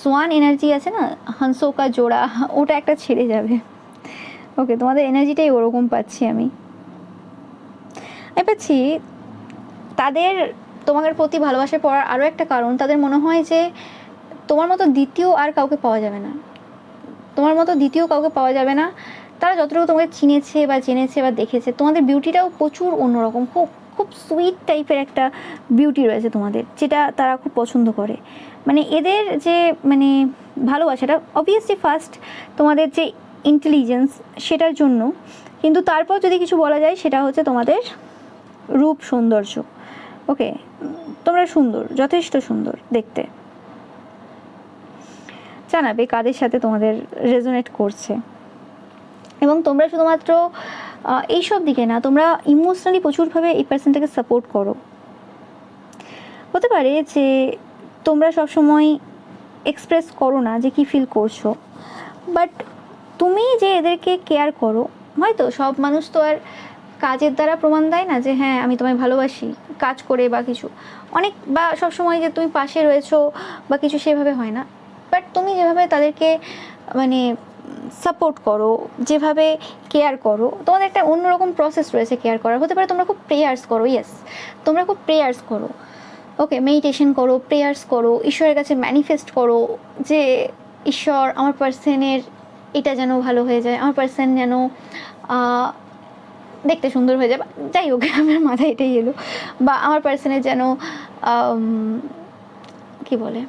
সোয়ান এনার্জি আছে না, হানসোকা জোড়া, ওটা একটা ছেড়ে যাবে। ওকে, তোমাদের এনার্জিটাই ওরকম পাচ্ছি আমি পাচ্ছি। তাদের তোমাদের প্রতি ভালোবাসা পড়ার আরও একটা কারণ, তাদের মনে হয় যে তোমার মতো দ্বিতীয় আর কাউকে পাওয়া যাবে না, তোমার মতো দ্বিতীয় কাউকে পাওয়া যাবে না। তারা যতটুকু তোমাকে চিনেছে বা জেনেছে বা দেখেছে, তোমাদের বিউটিটাও প্রচুর অন্যরকম, খুব খুব সুইট টাইপের একটা বিউটি রয়েছে তোমাদের, যেটা তারা খুব পছন্দ করে। মানে এদের যে মানে ভালোবাসাটা অবভিয়াসলি ফার্স্ট তোমাদের যে ইন্টেলিজেন্স সেটার জন্য, কিন্তু তারপর যদি কিছু বলা যায় সেটা হচ্ছে তোমাদের রূপ সৌন্দর্য। ওকে, তোমরা সুন্দর, যথেষ্ট সুন্দর দেখতে। জানাবে কাদের সাথে তোমাদের রেজোনেট করছে। এবং তোমরা শুধুমাত্র এইসব দিকে না, তোমরা ইমোশনালি প্রচুরভাবে এই পার্সনটাকে সাপোর্ট করো। হতে পারে যে তোমরা সবসময় এক্সপ্রেস করো না যে কী ফিল করছো, বাট তুমি যে এদেরকে কেয়ার করো, হয়তো সব মানুষ তো আর কাজের দ্বারা প্রমাণ দেয় না যে হ্যাঁ আমি তোমায় ভালোবাসি, কাজ করে বা কিছু অনেক, বা সবসময় যে তুমি পাশে রয়েছো বা কিছু, সেভাবে হয় না। বাট তুমি যেভাবে তাদেরকে মানে সাপোর্ট করো, যেভাবে কেয়ার করো, তোমাদের একটা অন্যরকম প্রসেস রয়েছে কেয়ার করার। হতে পারে তোমরা খুব প্রেয়ার্স করো, ইয়েস তোমরা খুব প্রেয়ার্স করো, ওকে, মেডিটেশন করো, প্রেয়ার্স করো, ঈশ্বরের কাছে ম্যানিফেস্ট করো যে ঈশ্বর আমার পার্সনের এটা যেন ভালো হয়ে যায়, আমার পার্সন যেন দেখতে সুন্দর হয়ে যায়, যাই হোক আমার মাথায় এটাই এলো, বা আমার পার্সনের যেন কি বলে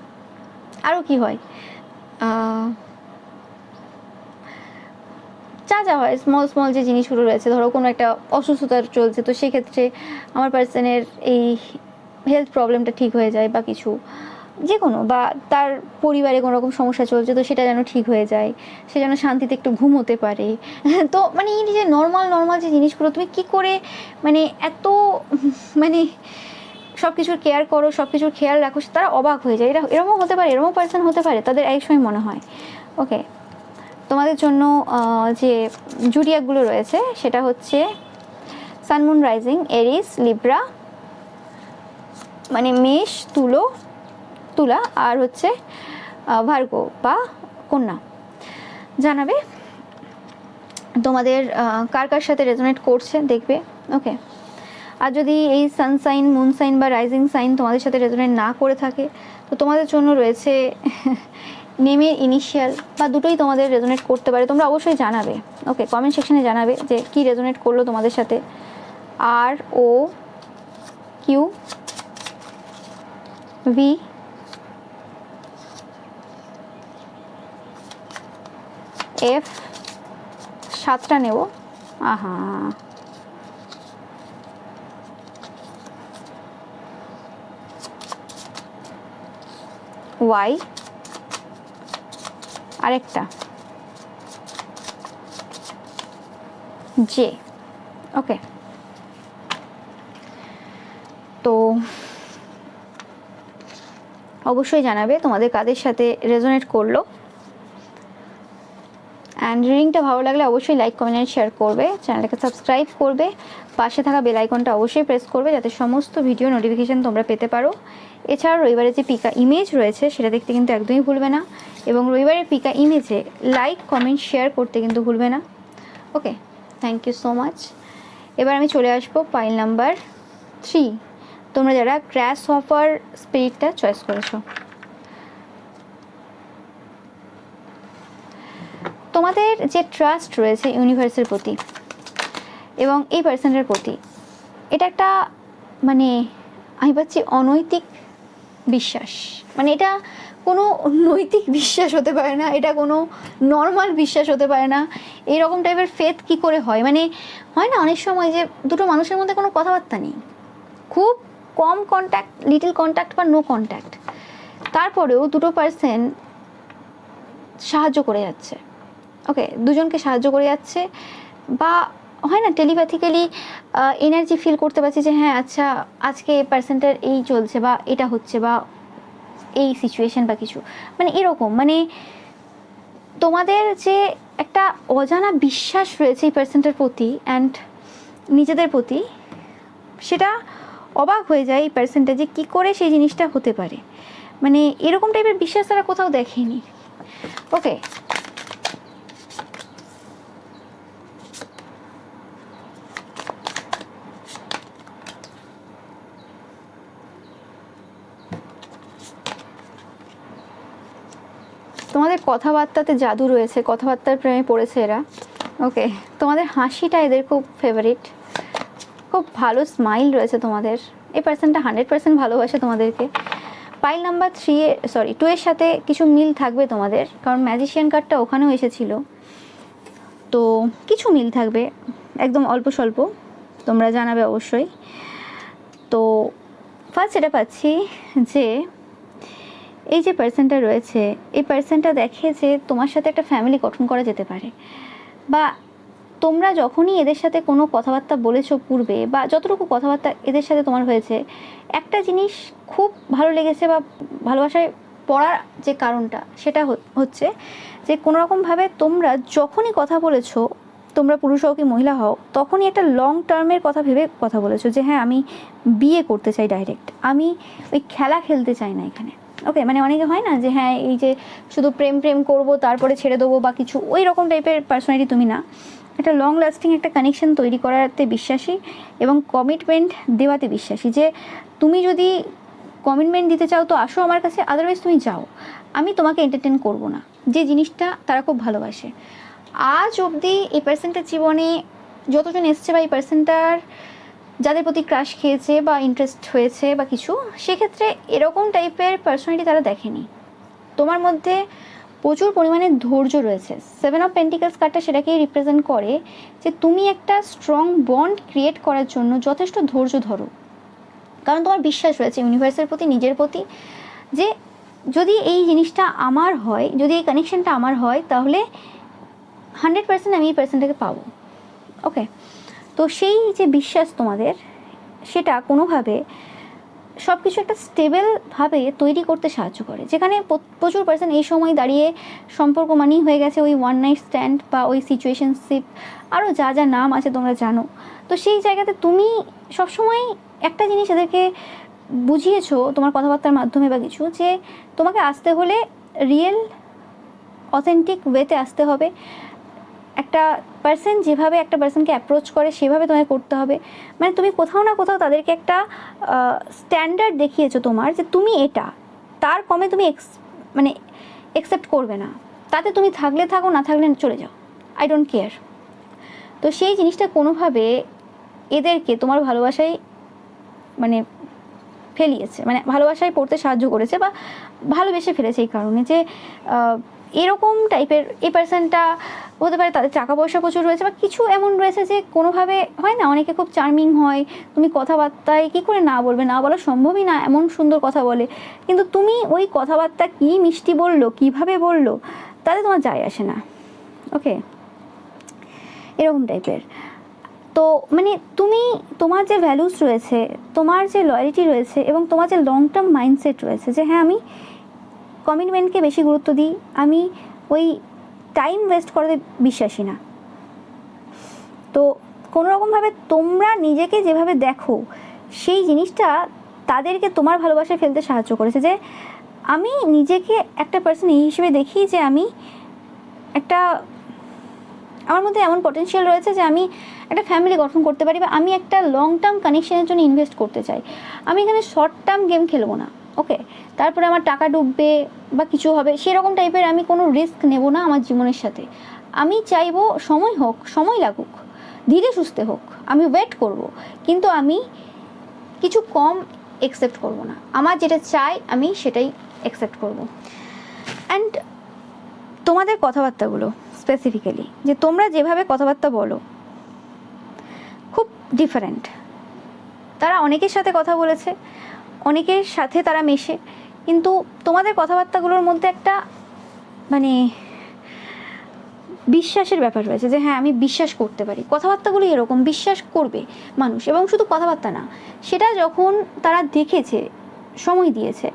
আরও কি হয়, যা হয় স্মল যে জিনিসগুলো রয়েছে, ধরো কোনো একটা অসুস্থতা চলছে, তো সেক্ষেত্রে আমার পার্সনের এই হেলথ প্রবলেমটা ঠিক হয়ে যায়, বা কিছু যে কোনো, বা তার পরিবারে কোনো রকম সমস্যা চলছে তো সেটা যেন ঠিক হয়ে যায়, সে যেন শান্তিতে একটু ঘুমোতে পারে। তো মানে এই যে নর্মাল যে জিনিসগুলো তুমি কি করে মানে এত মানে সব কিছুর কেয়ার করো, সব কিছুর খেয়াল রাখো, তারা অবাক হয়ে যায়। এরকমও হতে পারে, এরকমও পার্সন হতে পারে, তাদের এক সময় মনে হয়। ওকে, তোমাদের জন্য যে জুডিয়াকগুলো রয়েছে সেটা হচ্ছে সান, মুন, রাইজিং, এরিস, লিব্রা, মানে মেষ, তুলা, আর হচ্ছে ভার্গো বা কন্যা। জানাবে তোমাদের কার কার সাথে রেজোনেট করছে, দেখবে। ওকে, আর যদি এই সানসাইন, মুন সাইন বা রাইজিং সাইন তোমাদের সাথে রেজোনেট না করে থাকে, তো তোমাদের জন্য রয়েছে নেমের ইনিশিয়াল বা দুটোই তোমাদের রেজোনেট করতে পারে। তোমরা অবশ্যই জানাবে, ওকে, কমেন্ট সেকশনে জানাবে যে কি রেজোনেট করলো তোমাদের সাথে। আর ও কিউ ভি এফ, 7টা নেব। আহা, ওয়াই, আরেকটা জে। ওকে, তো অবশ্যই জানাবে তোমাদের কাদের সাথে রেজোনেট করলো। অ্যান্ড রিডিংটা ভালো লাগলে অবশ্যই লাইক, কমেন্ট অ্যান্ড শেয়ার করবে, চ্যানেলটাকে সাবস্ক্রাইব করবে, পাশে থাকা বেল আইকনটা অবশ্যই প্রেস করবে যাতে সমস্ত ভিডিও নোটিফিকেশান তোমরা পেতে পারো। এছাড়াও রবিবারের যে পিকা ইমেজ রয়েছে সেটা দেখতে কিন্তু একদমই ভুলবে না, এবং রবিবারের পিকা ইমেজে লাইক, কমেন্ট, শেয়ার করতে কিন্তু ভুলবে না। ওকে, থ্যাংক ইউ সো মাচ। এবার আমি চলে আসবো পাইল নাম্বার 3, তোমরা যারা গ্রাস হপার স্পিরিটটা চয়েস করেছো। তোমাদের যে ট্রাস্ট রয়েছে ইউনিভার্সের প্রতি এবং এই পার্সনের প্রতি, এটা একটা মানে আমি পাচ্ছি অনৈতিক বিশ্বাস। মানে এটা কোনো নৈতিক বিশ্বাস হতে পারে না, এটা কোনো নর্মাল বিশ্বাস হতে পারে না। এইরকম টাইপের ফেথ কি করে হয়? মানে হয় না অনেক সময় যে দুটো মানুষের মধ্যে কোনো কথাবার্তা নেই, খুব কম কন্ট্যাক্ট, লিটল কন্ট্যাক্ট বা নো কন্ট্যাক্ট, তারপরেও দুটো পার্সন সাহায্য করে যাচ্ছে। ওকে, দুজনকে সাহায্য করে যাচ্ছে, বা হয় না টেলিপ্যাথিক্যালি এনার্জি ফিল করতে পারছি যে হ্যাঁ আচ্ছা আজকে পার্সনটার এই চলছে বা এটা হচ্ছে বা এই সিচুয়েশন বা কিছু, মানে এরকম। মানে তোমাদের যে একটা অজানা বিশ্বাস রয়েছে এই পার্সনটার প্রতি অ্যান্ড নিজেদের প্রতি, সেটা অবাক হয়ে যায় এই পার্সনটা যে কী করে সেই জিনিসটা হতে পারে। মানে এরকম টাইপের বিশ্বাস তারা কোথাও দেখেনি। ওকে, তোমাদের কথাবার্তাতে জাদু রয়েছে, কথাবার্তার প্রেমে পড়েছে এরা। ওকে, তোমাদের হাসিটা এদের খুব ফেভারিট, খুব ভালো স্মাইল রয়েছে তোমাদের। এই পার্সনটা 100% ভালোবাসে তোমাদেরকে। পাইল নাম্বার 2 এর সাথে কিছু মিল থাকবে তোমাদের, কারণ ম্যাজিশিয়ান কার্ডটা ওখানেও এসেছিল, তো কিছু মিল থাকবে, একদম অল্প স্বল্প, তোমরা জানাবে অবশ্যই। তো ফার্স্ট এটা পাচ্ছি যে এই যে পার্সনটা রয়েছে, এই পার্সনটা দেখে যে তোমার সাথে একটা ফ্যামিলি গঠন করা যেতে পারে, বা তোমরা যখনই এদের সাথে কোনো কথাবার্তা বলেছো পূর্বে, বা যতটুকু কথাবার্তা এদের সাথে তোমার হয়েছে, একটা জিনিস খুব ভালো লেগেছে বা ভালোবাসায় পড়ার যে কারণটা সেটা হচ্ছে যে কোনো রকমভাবে তোমরা যখনই কথা বলেছো, তোমরা পুরুষ হও কি মহিলা হও, তখনই একটা লং টার্মের কথা ভেবে কথা বলেছো যে হ্যাঁ আমি বিয়ে করতে চাই ডাইরেক্ট, আমি ওই খেলা খেলতে চাই না এখানে। ওকে, মানে অনেকে হয় না যে হ্যাঁ এই যে শুধু প্রেম প্রেম করবো তারপরে ছেড়ে দেবো বা কিছু, ওই রকম টাইপের পার্সোনালিটি তুমি না। একটা লং লাস্টিং একটা কানেকশন তৈরি করাতে বিশ্বাসী এবং কমিটমেন্ট দেওয়াতে বিশ্বাসী, যে তুমি যদি কমিটমেন্ট দিতে চাও তো আসো আমার কাছে, আদারওয়াইজ তুমি যাও, আমি তোমাকে এন্টারটেন করব না, যে জিনিসটা তারা খুব ভালোবাসে। আজ অবধি এই পার্সনটার জীবনে যতজন এসছে বা এই পার্সনটার যাদের প্রতি ক্রাশ খেয়েছে বা ইন্টারেস্ট হয়েছে বা কিছু, সেক্ষেত্রে এরকম টাইপের পার্সোনালিটি তারা দেখেনি। তোমার মধ্যে প্রচুর পরিমাণে ধৈর্য রয়েছে। 7 অফ পেন্টিকলস কার্ডটা সেটাকেই রিপ্রেজেন্ট করে যে তুমি একটা স্ট্রং বন্ড ক্রিয়েট করার জন্য যথেষ্ট ধৈর্য ধরো, কারণ তোমার বিশ্বাস রয়েছে ইউনিভার্সের প্রতি, নিজের প্রতি, যে যদি এই জিনিসটা আমার হয়, যদি এই কানেকশানটা আমার হয়, তাহলে 100% আমি এই পার্সনটাকে পাবো। ওকে, তো সেই যে বিশ্বাস তোমাদের, সেটা কোনোভাবে সব কিছু একটা স্টেবলভাবে তৈরি করতে সাহায্য করে, যেখানে প্রচুর পার্সন এই সময় দাঁড়িয়ে সম্পর্ক মানেই হয়ে গেছে ওই ওয়ান নাইট স্ট্যান্ড বা ওই সিচুয়েশনশিপ, আরও যা যা নাম আছে তোমরা জানো। তো সেই জায়গাতে তুমি সবসময় একটা জিনিস এদেরকে বুঝিয়েছো তোমার কথাবার্তার মাধ্যমে বা কিছু, যে তোমাকে আসতে হলে রিয়েল অথেন্টিক ওয়েতে আসতে হবে, একটা পার্সন যেভাবে একটা পার্সনকে অ্যাপ্রোচ করে সেভাবে তোমায় করতে হবে। মানে তুমি কোথাও না কোথাও তাদেরকে একটা স্ট্যান্ডার্ড দেখিয়েছো তোমার, যে তুমি এটা, তার কমে তুমি মানে অ্যাকসেপ্ট করবে না। তাতে তুমি থাকলে থাকো, না থাকলে চলে যাও, আই ডোন্ট কেয়ার। তো সেই জিনিসটা কোনোভাবে এদেরকে তোমার ভালোবাসায় মানে ফেলিয়েছে, মানে ভালোবাসায় পড়তে সাহায্য করেছে বা ভালোবেসে ফেলেছে এই কারণে যে এরকম টাইপের এই পার্সনটা হতে পারে তাদের টাকা পয়সা প্রচুর রয়েছে বা কিছু এমন রয়েছে যে কোনোভাবে হয় না, অনেকে খুব চার্মিং হয়, তুমি কথাবার্তায় কী করে না বলবে, না বলা সম্ভবই না, এমন সুন্দর কথা বলে, কিন্তু তুমি ওই কথাবার্তা কী মিষ্টি বললো, কিভাবে বললো, তাতে তোমার যায় আসে না। ওকে, এরকম টাইপের। তো মানে তুমি, তোমার যে ভ্যালুস রয়েছে, তোমার যে লয়ালিটি রয়েছে এবং তোমার যে লং টার্ম মাইন্ডসেট রয়েছে যে হ্যাঁ আমি কমিটমেন্টকে বেশি গুরুত্ব দিই, আমি ওই টাইম ওয়েস্ট করতে বিশ্বাসী না। তো কোনোরকমভাবে তোমরা নিজেকে যেভাবে দেখো সেই জিনিসটা তাদেরকে তোমার ভালোবাসায় ফেলতে সাহায্য করেছে, যে আমি নিজেকে একটা পার্সন এই হিসেবে দেখি যে আমি একটা, আমার মধ্যে এমন পটেনশিয়াল রয়েছে যে আমি একটা ফ্যামিলি গঠন করতে পারি বা আমি একটা লং টার্ম কানেকশনের জন্য ইনভেস্ট করতে চাই। আমি এখানে শর্ট টার্ম গেম খেলবো না। ওকে, তারপরে আমার টাকা ডুববে বা কিছু হবে সেরকম টাইপের আমি কোনো রিস্ক নেব না আমার জীবনের সাথে। আমি চাইবো সময় হোক, সময় লাগুক, ধীরে সুস্থে হোক, আমি ওয়েট করব, কিন্তু আমি কিছু কম অ্যাকসেপ্ট করব না। আমার যেটা চাই আমি সেটাই অ্যাকসেপ্ট করব। অ্যান্ড তোমাদের কথাবার্তাগুলো স্পেসিফিক্যালি, যে তোমরা যেভাবে কথাবার্তা বলো খুব ডিফারেন্ট। তারা অনেকের সাথে কথা বলেছে, অনেকের সাথে তারা মেশে, কিন্তু তোমাদের কথাবার্তাগুলোর মধ্যে একটা মানে বিশ্বাসের ব্যাপার রয়েছে, যে হ্যাঁ আমি বিশ্বাস করতে পারি। কথাবার্তাগুলো এরকম বিশ্বাস করবে মানুষ, এবং শুধু কথাবার্তা না, সেটা যখন তারা দেখেছে, সময় দিয়েছে,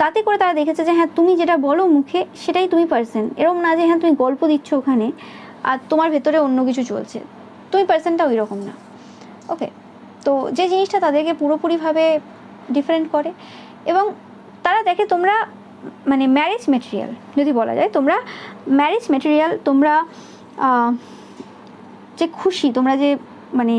তাতে করে তারা দেখেছে যে হ্যাঁ তুমি যেটা বলো মুখে সেটাই তুমি পার্সন। এরকম না যে হ্যাঁ তুমি গল্প দিচ্ছ ওখানে আর তোমার ভেতরে অন্য কিছু চলছে, তুমি পার্সনটা ওই রকম না। ওকে, তো যে জিনিসটা তাদেরকে পুরোপুরিভাবে ডিফারেন্ট করে, এবং তারা দেখে তোমরা মানে ম্যারেজ মেটেরিয়াল যদি বলা যায়, তোমরা ম্যারেজ মেটেরিয়াল, তোমরা যে খুশি, তোমরা যে মানে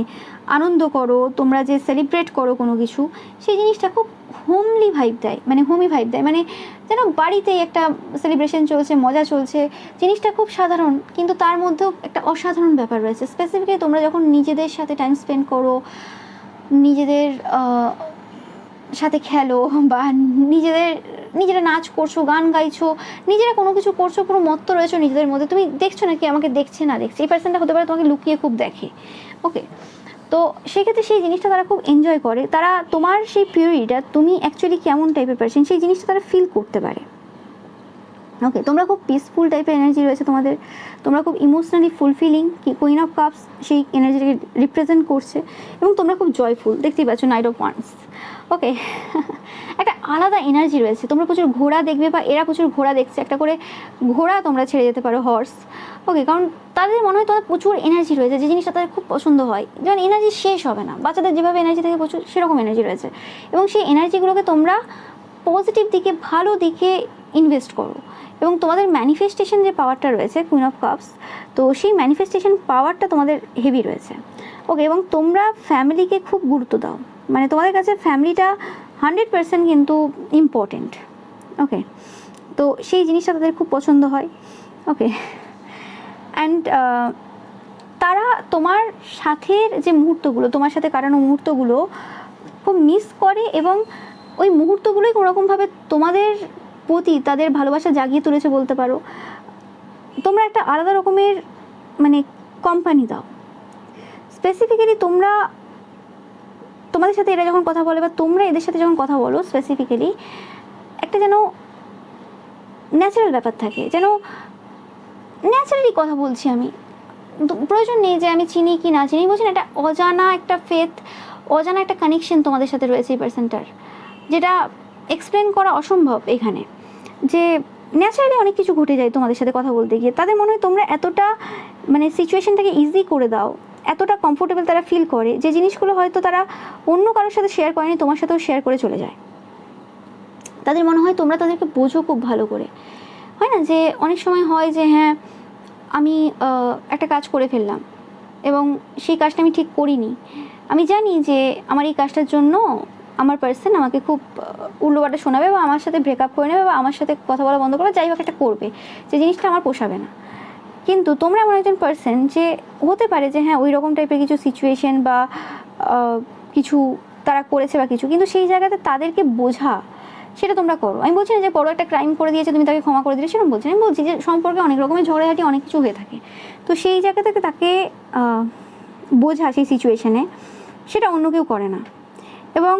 আনন্দ করো, তোমরা যে সেলিব্রেট করো কোনো কিছু, সেই জিনিসটা খুব হোমলি ভাইব দেয়, মানে হোমি ভাইব দেয়, মানে যেন বাড়িতেই একটা সেলিব্রেশন চলছে, মজা চলছে। জিনিসটা খুব সাধারণ, কিন্তু তার মধ্যেও একটা অসাধারণ ব্যাপার রয়েছে। স্পেসিফিক্যালি তোমরা যখন নিজেদের সাথে টাইম স্পেন্ড করো, নিজেদের সাথে খেলো বা নিজেরা নাচ করছো, গান গাইছো, নিজেরা কোনো কিছু করছো, পুরো মত্ত রয়েছো নিজেদের মধ্যে। তুমি দেখছো না কি আমাকে দেখছে না দেখছে, এই পার্সনটা হতে পারে তোমাকে লুকিয়ে খুব দেখে। ওকে, তো সেক্ষেত্রে সেই জিনিসটা তারা খুব এনজয় করে, তারা তোমার সেই পিউরিটা, তুমি অ্যাকচুয়ালি কেমন টাইপের পার্সন সেই জিনিসটা তারা ফিল করতে পারে। ওকে, তোমরা খুব পিসফুল টাইপের এনার্জি রয়েছে তোমাদের, তোমরা খুব ইমোশনালি ফুলফিলিং, কি কুইন অফ কাপস সেই এনার্জিটাকে রিপ্রেজেন্ট করছে, এবং তোমরা খুব জয়ফুল, দেখতেই পাচ্ছ নাইট অফ ওয়ান্স। ওকে, একটা আলাদা এনার্জি রয়েছে, তোমরা প্রচুর ঘোড়া দেখবে বা এরা প্রচুর ঘোড়া দেখছে, একটা করে ঘোড়া তোমরা ছেড়ে যেতে পারো, হর্স। ওকে, কারণ তাদের মনে হয় তোমার প্রচুর এনার্জি রয়েছে, যে জিনিসটা তাদের খুব পছন্দ হয়, যেমন এনার্জি শেষ হবে না, বাচ্চাদের যেভাবে এনার্জি থাকে প্রচুর, সেরকম এনার্জি রয়েছে, এবং সেই এনার্জিগুলোকে তোমরা পজিটিভ দিকে, ভালো দিকে ইনভেস্ট করো। এবং তোমাদের ম্যানিফেস্টেশন যে পাওয়ারটা রয়েছে, কুইন অফ কাপস, তো সেই ম্যানিফেস্টেশন পাওয়ারটা তোমাদের হেভি রয়েছে। ওকে, এবং তোমরা ফ্যামিলিকে খুব গুরুত্ব দাও, মানে তোমাদের কাছে ফ্যামিলিটা 100% কিন্তু ইম্পর্টেন্ট। ওকে, তো সেই জিনিসটা তাদের খুব পছন্দ হয়। ওকে, অ্যান্ড তারা তোমার সাথের যে মুহূর্তগুলো, তোমার সাথে কাটানো মুহূর্তগুলো খুব মিস করে, এবং ওই মুহূর্তগুলোই কোনোরকমভাবে তোমাদের প্রতি তাদের ভালোবাসা জাগিয়ে তুলেছে বলতে পারো। তোমরা একটা আলাদা রকমের মানে কোম্পানি দাও। স্পেসিফিক্যালি তোমরা, তোমাদের সাথে এরা যখন কথা বলে বা তোমরা এদের সাথে যখন কথা বলো, স্পেসিফিক্যালি একটা যেন ন্যাচারাল ব্যাপার থাকে, যেন ন্যাচারালি কথা বলছি আমি, প্রয়োজন নেই যে আমি চিনি কি না চিনি, বলছেন একটা অজানা একটা ফেথ, অজানা একটা কানেকশন তোমাদের সাথে রয়েছে এই পার্সনটার, যেটা এক্সপ্লেন করা অসম্ভব এখানে। যে ন্যাচারালি অনেক কিছু ঘটে যায় তোমাদের সাথে কথা বলতে গিয়ে, তাদের মনে হয় তোমরা এতটা মানে সিচুয়েশনটাকে ইজি করে দাও, এতটা কমফোর্টেবল তারা ফিল করে, যে জিনিসগুলো হয়তো তারা অন্য কারোর সাথে শেয়ার করেনি, তোমার সাথেও শেয়ার করে চলে যায়। তাদের মনে হয় তোমরা তাদেরকে বোঝো খুব ভালো করে। হয় না যে অনেক সময় হয় যে হ্যাঁ আমি একটা কাজ করে ফেললাম এবং সেই কাজটা আমি ঠিক করিনি, আমি জানি যে আমার এই কাজটার জন্য আমার পার্সন আমাকে খুব উল্টোপাল্টা শোনাবে বা আমার সাথে ব্রেকআপ করে নেবে বা আমার সাথে কথা বলা বন্ধ করবে, যাই হোক একটা করবে, যে জিনিসটা আমার পোষাবে না। কিন্তু তোমরা এমন একজন পার্সন যে হতে পারে যে হ্যাঁ ওই রকম টাইপের কিছু সিচুয়েশন বা কিছু তারা করেছে বা কিছু, কিন্তু সেই জায়গাতে তাদেরকে বোঝা সেটা তোমরা করো। আমি বলছি না যে বড় একটা ক্রাইম করে দিয়েছে তুমি তাকে ক্ষমা করে দিলে, সেরকম বলছি না। আমি বলছি যে সম্পর্কে অনেক রকমের ঝগড়াঝাটি অনেক কিছু হয়ে থাকে, তো সেই জায়গা থেকে তাকে বোঝা সেই সিচুয়েশানে, সেটা অন্য কেউ করে না। এবং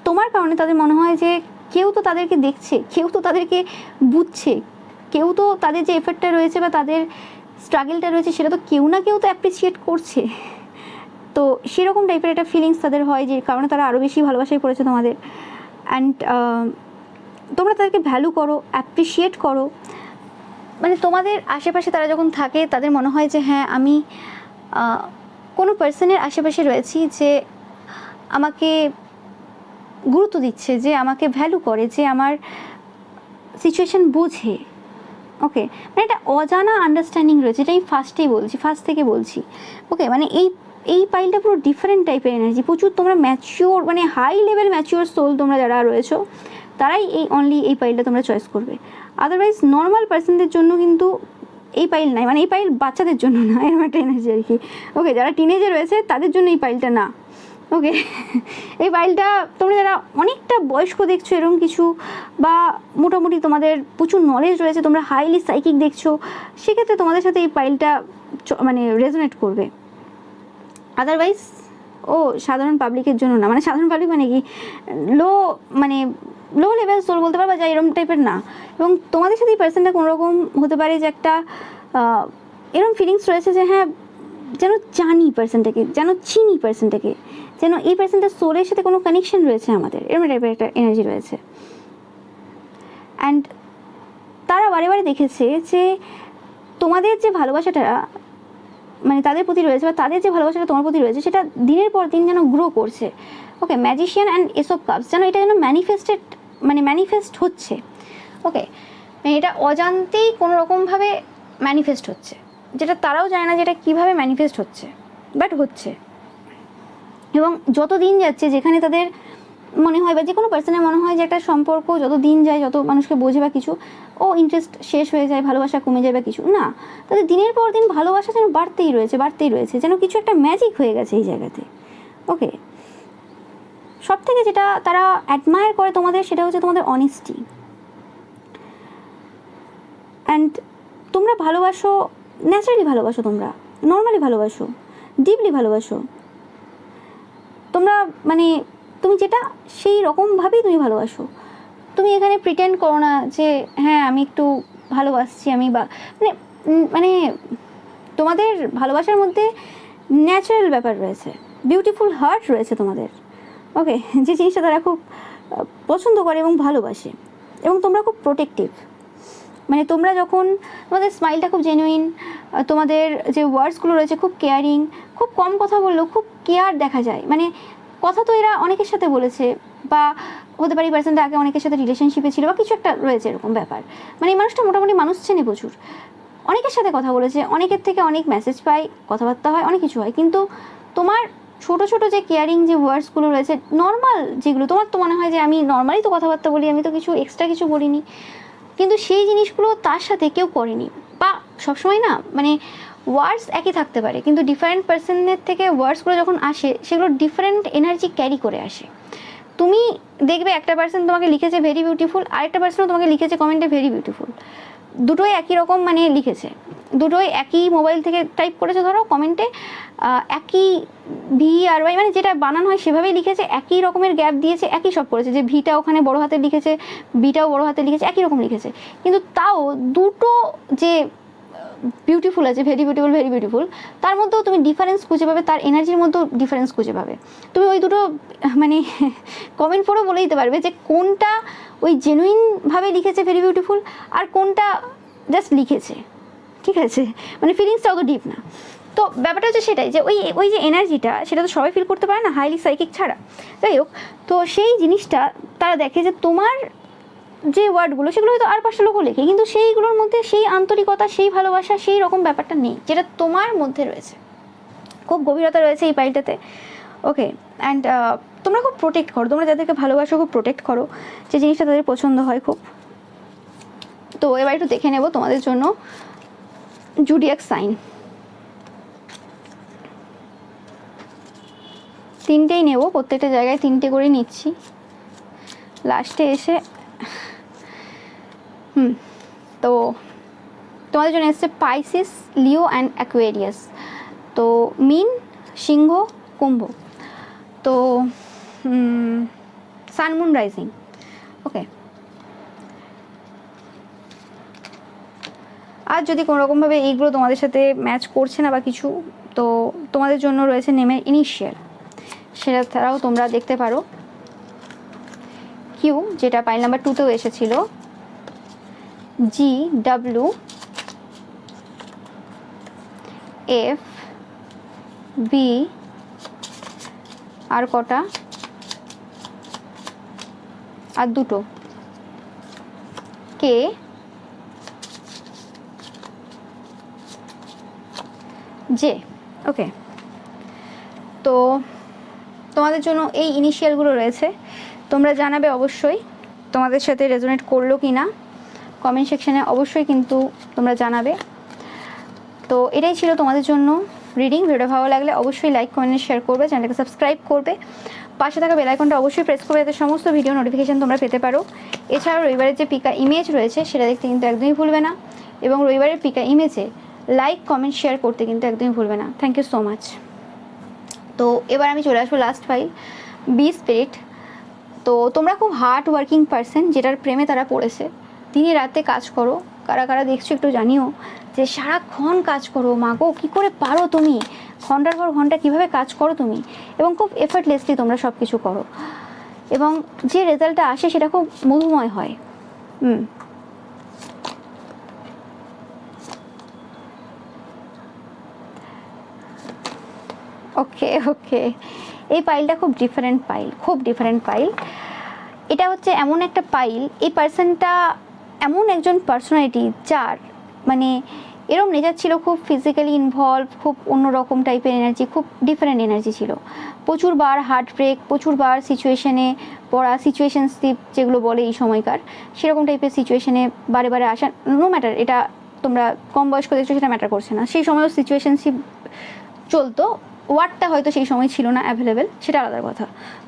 তোমার কারণে তাদের মনে হয় যে কেউ তো তাদেরকে দেখছে, কেউ তো তাদেরকে বুঝছে, কেউ তো তাদের যে এফেক্টটা রয়েছে বা তাদের স্ট্রাগলটা রয়েছে সেটা তো কেউ না কেউ তো অ্যাপ্রিসিয়েট করছে। তো সেরকম টাইপের একটা ফিলিংস তাদের হয়, যে কারণে তারা আরও বেশি ভালোবাসায় পড়েছে তোমাদের। অ্যান্ড তোমরা তাদেরকে ভ্যালু করো, অ্যাপ্রিসিয়েট করো। মানে তোমাদের আশেপাশে তারা যখন থাকে তাদের মনে হয় যে হ্যাঁ আমি কোনো পার্সনের আশেপাশে রয়েছি যে আমাকে গুরুত্ব দিচ্ছে, যে আমাকে ভ্যালু করে, যে আমার সিচুয়েশান বোঝে। ওকে, মানে একটা অজানা আন্ডারস্ট্যান্ডিং রয়েছে, এটা আমি ফার্স্ট থেকে বলছি। ওকে, মানে এই পাইলটা পুরো ডিফারেন্ট টাইপের এনার্জি, প্রচুর তোমরা ম্যাচিওর, মানে হাই লেভেল ম্যাচিওর সোল তোমরা যারা রয়েছো তারাই এই পাইলটা তোমরা চয়েস করবে। আদারওয়াইজ নর্মাল পার্সনদের জন্য কিন্তু এই পাইল নাই, মানে এই পাইল বাচ্চাদের জন্য না, এরকম একটা এনার্জি আর কি। ওকে, যারা টিনেজে রয়েছে তাদের জন্য এই পাইলটা না। ওকে, এই পাইলটা তোমরা যারা অনেকটা বয়স্ক দেখছো এরকম কিছু, বা মোটামুটি তোমাদের প্রচুর নলেজ রয়েছে, তোমরা হাইলি সাইকিক দেখছো, সেক্ষেত্রে তোমাদের সাথে এই পাইলটা মানে রেজোনেট করবে। আদারওয়াইজ সাধারণ পাবলিকের জন্য না, মানে সাধারণ পাবলিক মানে কি লো লেভেল সোল বলতে পারবা, যা এরকম টাইপের না। এবং তোমাদের সাথে এই পার্সনটা কোনোরকম হতে পারে যে একটা এরকম ফিলিংস রয়েছে যে হ্যাঁ যেন জানি পার্সনটাকে, যেন চিনি পার্সনটাকে, যেন এই পার্সনটার সোলের সাথে কোনো কানেকশন রয়েছে আমাদের, এরকম টাইপের একটা এনার্জি রয়েছে। অ্যান্ড তারা বারে বারে দেখেছে যে তোমাদের যে ভালোবাসাটা মানে তাদের প্রতি রয়েছে, বা তাদের যে ভালোবাসাটা তোমার প্রতি রয়েছে, সেটা দিনের পর দিন যেন গ্রো করছে। Okay, magician and ace of cups, যেন এটা যেন ম্যানিফেস্ট হচ্ছে। ওকে, এটা অজান্তেই কোনো রকমভাবে ম্যানিফেস্ট হচ্ছে, যেটা তারাও জানে না যেটা কীভাবে ম্যানিফেস্ট হচ্ছে, বাট হচ্ছে। এবং যত দিন যাচ্ছে, যেখানে তাদের মনে হয় বা যে কোনো পার্সনের মনে হয় যে একটা সম্পর্ক যত দিন যায়, যত মানুষকে বোঝে বা কিছু, ইন্টারেস্ট শেষ হয়ে যায়, ভালোবাসা কমে যায় বা কিছু না, তাদের দিনের পর দিন ভালোবাসা যেন বাড়তেই রয়েছে, যেন কিছু একটা ম্যাজিক হয়ে গেছে এই জায়গাতে। ওকে, সব থেকে যেটা তারা অ্যাডমায়ার করে তোমাদের, সেটা হচ্ছে তোমাদের অনেস্টি। অ্যান্ড তোমরা ভালোবাসো, ন্যাচারালি ভালোবাসো, তোমরা নর্মালি ভালোবাসো, ডিপলি ভালোবাসো। তোমরা মানে তুমি যেটা সেই রকমভাবেই তুমি ভালোবাসো। তুমি এখানে প্রিটেন্ড করো না যে হ্যাঁ আমি একটু ভালোবাসছি, আমি বা মানে তোমাদের ভালোবাসার মধ্যে ন্যাচারাল ব্যাপার রয়েছে, বিউটিফুল হার্ট রয়েছে তোমাদের। ওকে, যে জিনিসটা তারা খুব পছন্দ করে এবং ভালোবাসে। এবং তোমরা খুব প্রোটেক্টিভ, মানে তোমরা যখন তোমাদের স্মাইলটা খুব জেনুইন, তোমাদের যে ওয়ার্ডসগুলো রয়েছে খুব কেয়ারিং, খুব কম কথা বললেও খুব কেয়ার দেখা যায়। মানে কথা তো এরা অনেকের সাথে বলেছে, বা হতে পারে পার্সনটা আগে অনেকের সাথে রিলেশনশিপে ছিল বা কিছু একটা রয়েছে এরকম ব্যাপার। মানে এই মানুষটা মোটামুটি মানুষ চেনে প্রচুর, অনেকের সাথে কথা বলেছে, অনেকের থেকে অনেক মেসেজ পাই, কথাবার্তা হয়, অনেক কিছু হয়। কিন্তু তোমার ছোটো ছোটো যে কেয়ারিং যে ওয়ার্ডসগুলো রয়েছে, নর্মাল যেগুলো, তোমার তো মনে হয় যে আমি নর্মালি তো কথাবার্তা বলি, আমি তো কিছু এক্সট্রা কিছু বলিনি, কিন্তু সেই জিনিসগুলো তার সাথে কেউ করেনি। বা সবসময় না, মানে ওয়ার্ডস একই থাকতে পারে, কিন্তু ডিফারেন্ট পার্সনের থেকে ওয়ার্ডসগুলো যখন আসে, সেগুলো ডিফারেন্ট এনার্জি ক্যারি করে আসে। তুমি দেখবে একটা পার্সন তোমাকে লিখেছে ভেরি বিউটিফুল, আরেকটা পার্সনও তোমাকে লিখেছে কমেন্টে ভেরি বিউটিফুল, দুটোই একই রকম মানে লিখেছে, দুটোই একই মোবাইল থেকে টাইপ করেছে, ধরো কমেন্টে একই VRY মানে যেটা বানানো হয় সেভাবেই লিখেছে, একই রকমের গ্যাপ দিয়েছে, একই সব করেছে, যে ভিটা ওখানে বড় হাতে লিখেছে, বিটাও বড় হাতে লিখেছে, একই রকম লিখেছে, কিন্তু তাও দুটো যে বিউটিফুল আছে, ভেরি বিউটিফুল, তার মধ্যেও তুমি ডিফারেন্স খুঁজে পাবে, তার এনার্জির মধ্যেও ডিফারেন্স খুঁজে পাবে। তুমি ওই দুটো মানে কমেন্ট পড়েও বলে দিতে পারবে যে কোনটা ওই জেনুইনভাবে লিখেছে ভেরি বিউটিফুল, আর কোনটা জাস্ট লিখেছে, ঠিক আছে, মানে ফিলিংসটা অত ডিপ না। তো ব্যাপারটা হচ্ছে সেটাই, যে ওই যে এনার্জিটা, সেটা তো সবাই ফিল করতে পারে না হাইলি সাইকিক ছাড়া। যাই হোক, তো সেই জিনিসটা তারা দেখে যে তোমার যে ওয়ার্ডগুলো সেগুলো হয়তো আর 5টা লোকও লেখে, কিন্তু সেইগুলোর মধ্যে সেই আন্তরিকতা, সেই ভালোবাসা, সেই রকম ব্যাপারটা নেই যেটা তোমার মধ্যে রয়েছে। খুব গভীরতা রয়েছে এই পাইলটাতে। ওকে, অ্যান্ড তোমরা খুব প্রোটেক্ট করো, তোমরা যাদেরকে ভালোবাসো খুব প্রোটেক্ট করো, যে জিনিসটা তাদের পছন্দ হয় খুব। তো এবার একটু দেখে নেব তোমাদের জন্য জুডিয়াক সাইন। 3টেই নেব, প্রত্যেকটা জায়গায় 3টে করে নিচ্ছি, লাস্টে এসে তো তোমাদের জন্য এসছে পাইসিস, লিও অ্যান্ড অ্যাকুয়ারিয়াস। তো মিন, সিংহ, কুম্ভ। তো সান মুন রাইজিং। ওকে, আর যদি কোনো রকমভাবে এইগুলো তোমাদের সাথে ম্যাচ করছে না বা কিছু, তো তোমাদের জন্য রয়েছে নেমের ইনিশিয়াল, সেটা ছাড়াও তোমরা দেখতে পারো কিউ, যেটা পাইল নাম্বার 2তেও এসেছিল, জি, ডাব্লিউ, এফ, বি, আর কটা, আর 2টো, কে, জে। ওকে, তো তোমাদের জন্য এই ইনিশিয়ালগুলো রয়েছে। তোমরা জানাবে অবশ্যই তোমাদের সাথে রেজোনেট করলো কি না, কমেন্ট সেকশানে অবশ্যই কিন্তু তোমরা জানাবে। তো এটাই ছিল তোমাদের জন্য রিডিং। ভিডিও ভালো লাগলে অবশ্যই লাইক, কমেন্ট, শেয়ার করবে, চ্যানেলকে সাবস্ক্রাইব করবে, পাশে থাকা বেল আইকনটা অবশ্যই প্রেস করবে যাতে সমস্ত ভিডিও নোটিফিকেশান তোমরা পেতে পারো। এছাড়াও রবিবারের যে পিকা ইমেজ রয়েছে সেটা দেখতে কিন্তু একদমই ভুলবে না, এবং রবিবারের পিকা ইমেজে লাইক, কমেন্ট, শেয়ার করতে কিন্তু একদমই ভুলবে না। Thank you so much. তো এবার আমি চলে আসবো লাস্ট ফাইল, বি স্পিরিট। তো তোমরা খুব হার্ড ওয়ার্কিং পারসন, যেটার প্রেমে তারা পড়েছে। দিনে রাতে কাজ করো, কারা কারা দেখছো একটু জানিও, যে সারাক্ষণ কাজ করো, মাগো কী করে পারো তুমি, ঘন্টার পর ঘন্টা কীভাবে কাজ করো তুমি, এবং খুব এফার্টলেসলি তোমরা সব কিছু করো, এবং যে রেজাল্টটা আসে সেটা খুব মধুময় হয়। ওকে ওকে, এই পাইলটা খুব ডিফারেন্ট পাইল, খুব ডিফারেন্ট পাইল। এটা হচ্ছে এমন একটা পাইল, এই পার্সনটা এমন একজন পার্সোনালিটি যার মানে এরম নেচার ছিল, খুব ফিজিক্যালি ইনভলভ, খুব অন্যরকম টাইপের এনার্জি, খুব ডিফারেন্ট এনার্জি ছিল। প্রচুরবার হার্ট ব্রেক, প্রচুরবার সিচুয়েশনে পড়া, সিচুয়েশনশিপ যেগুলো বলে এই সময়কার, সেরকম টাইপের সিচুয়েশনে বারে বারে আসা। নো ম্যাটার এটা তোমরা কম বয়স্ক দেখছো সেটা ম্যাটার করছে না, সেই সময়ও সিচুয়েশনশিপ চলতো, ওয়ার্ডটা হয়তো সেই সময় ছিল না অ্যাভেলেবেল, সেটা আলাদা কথা,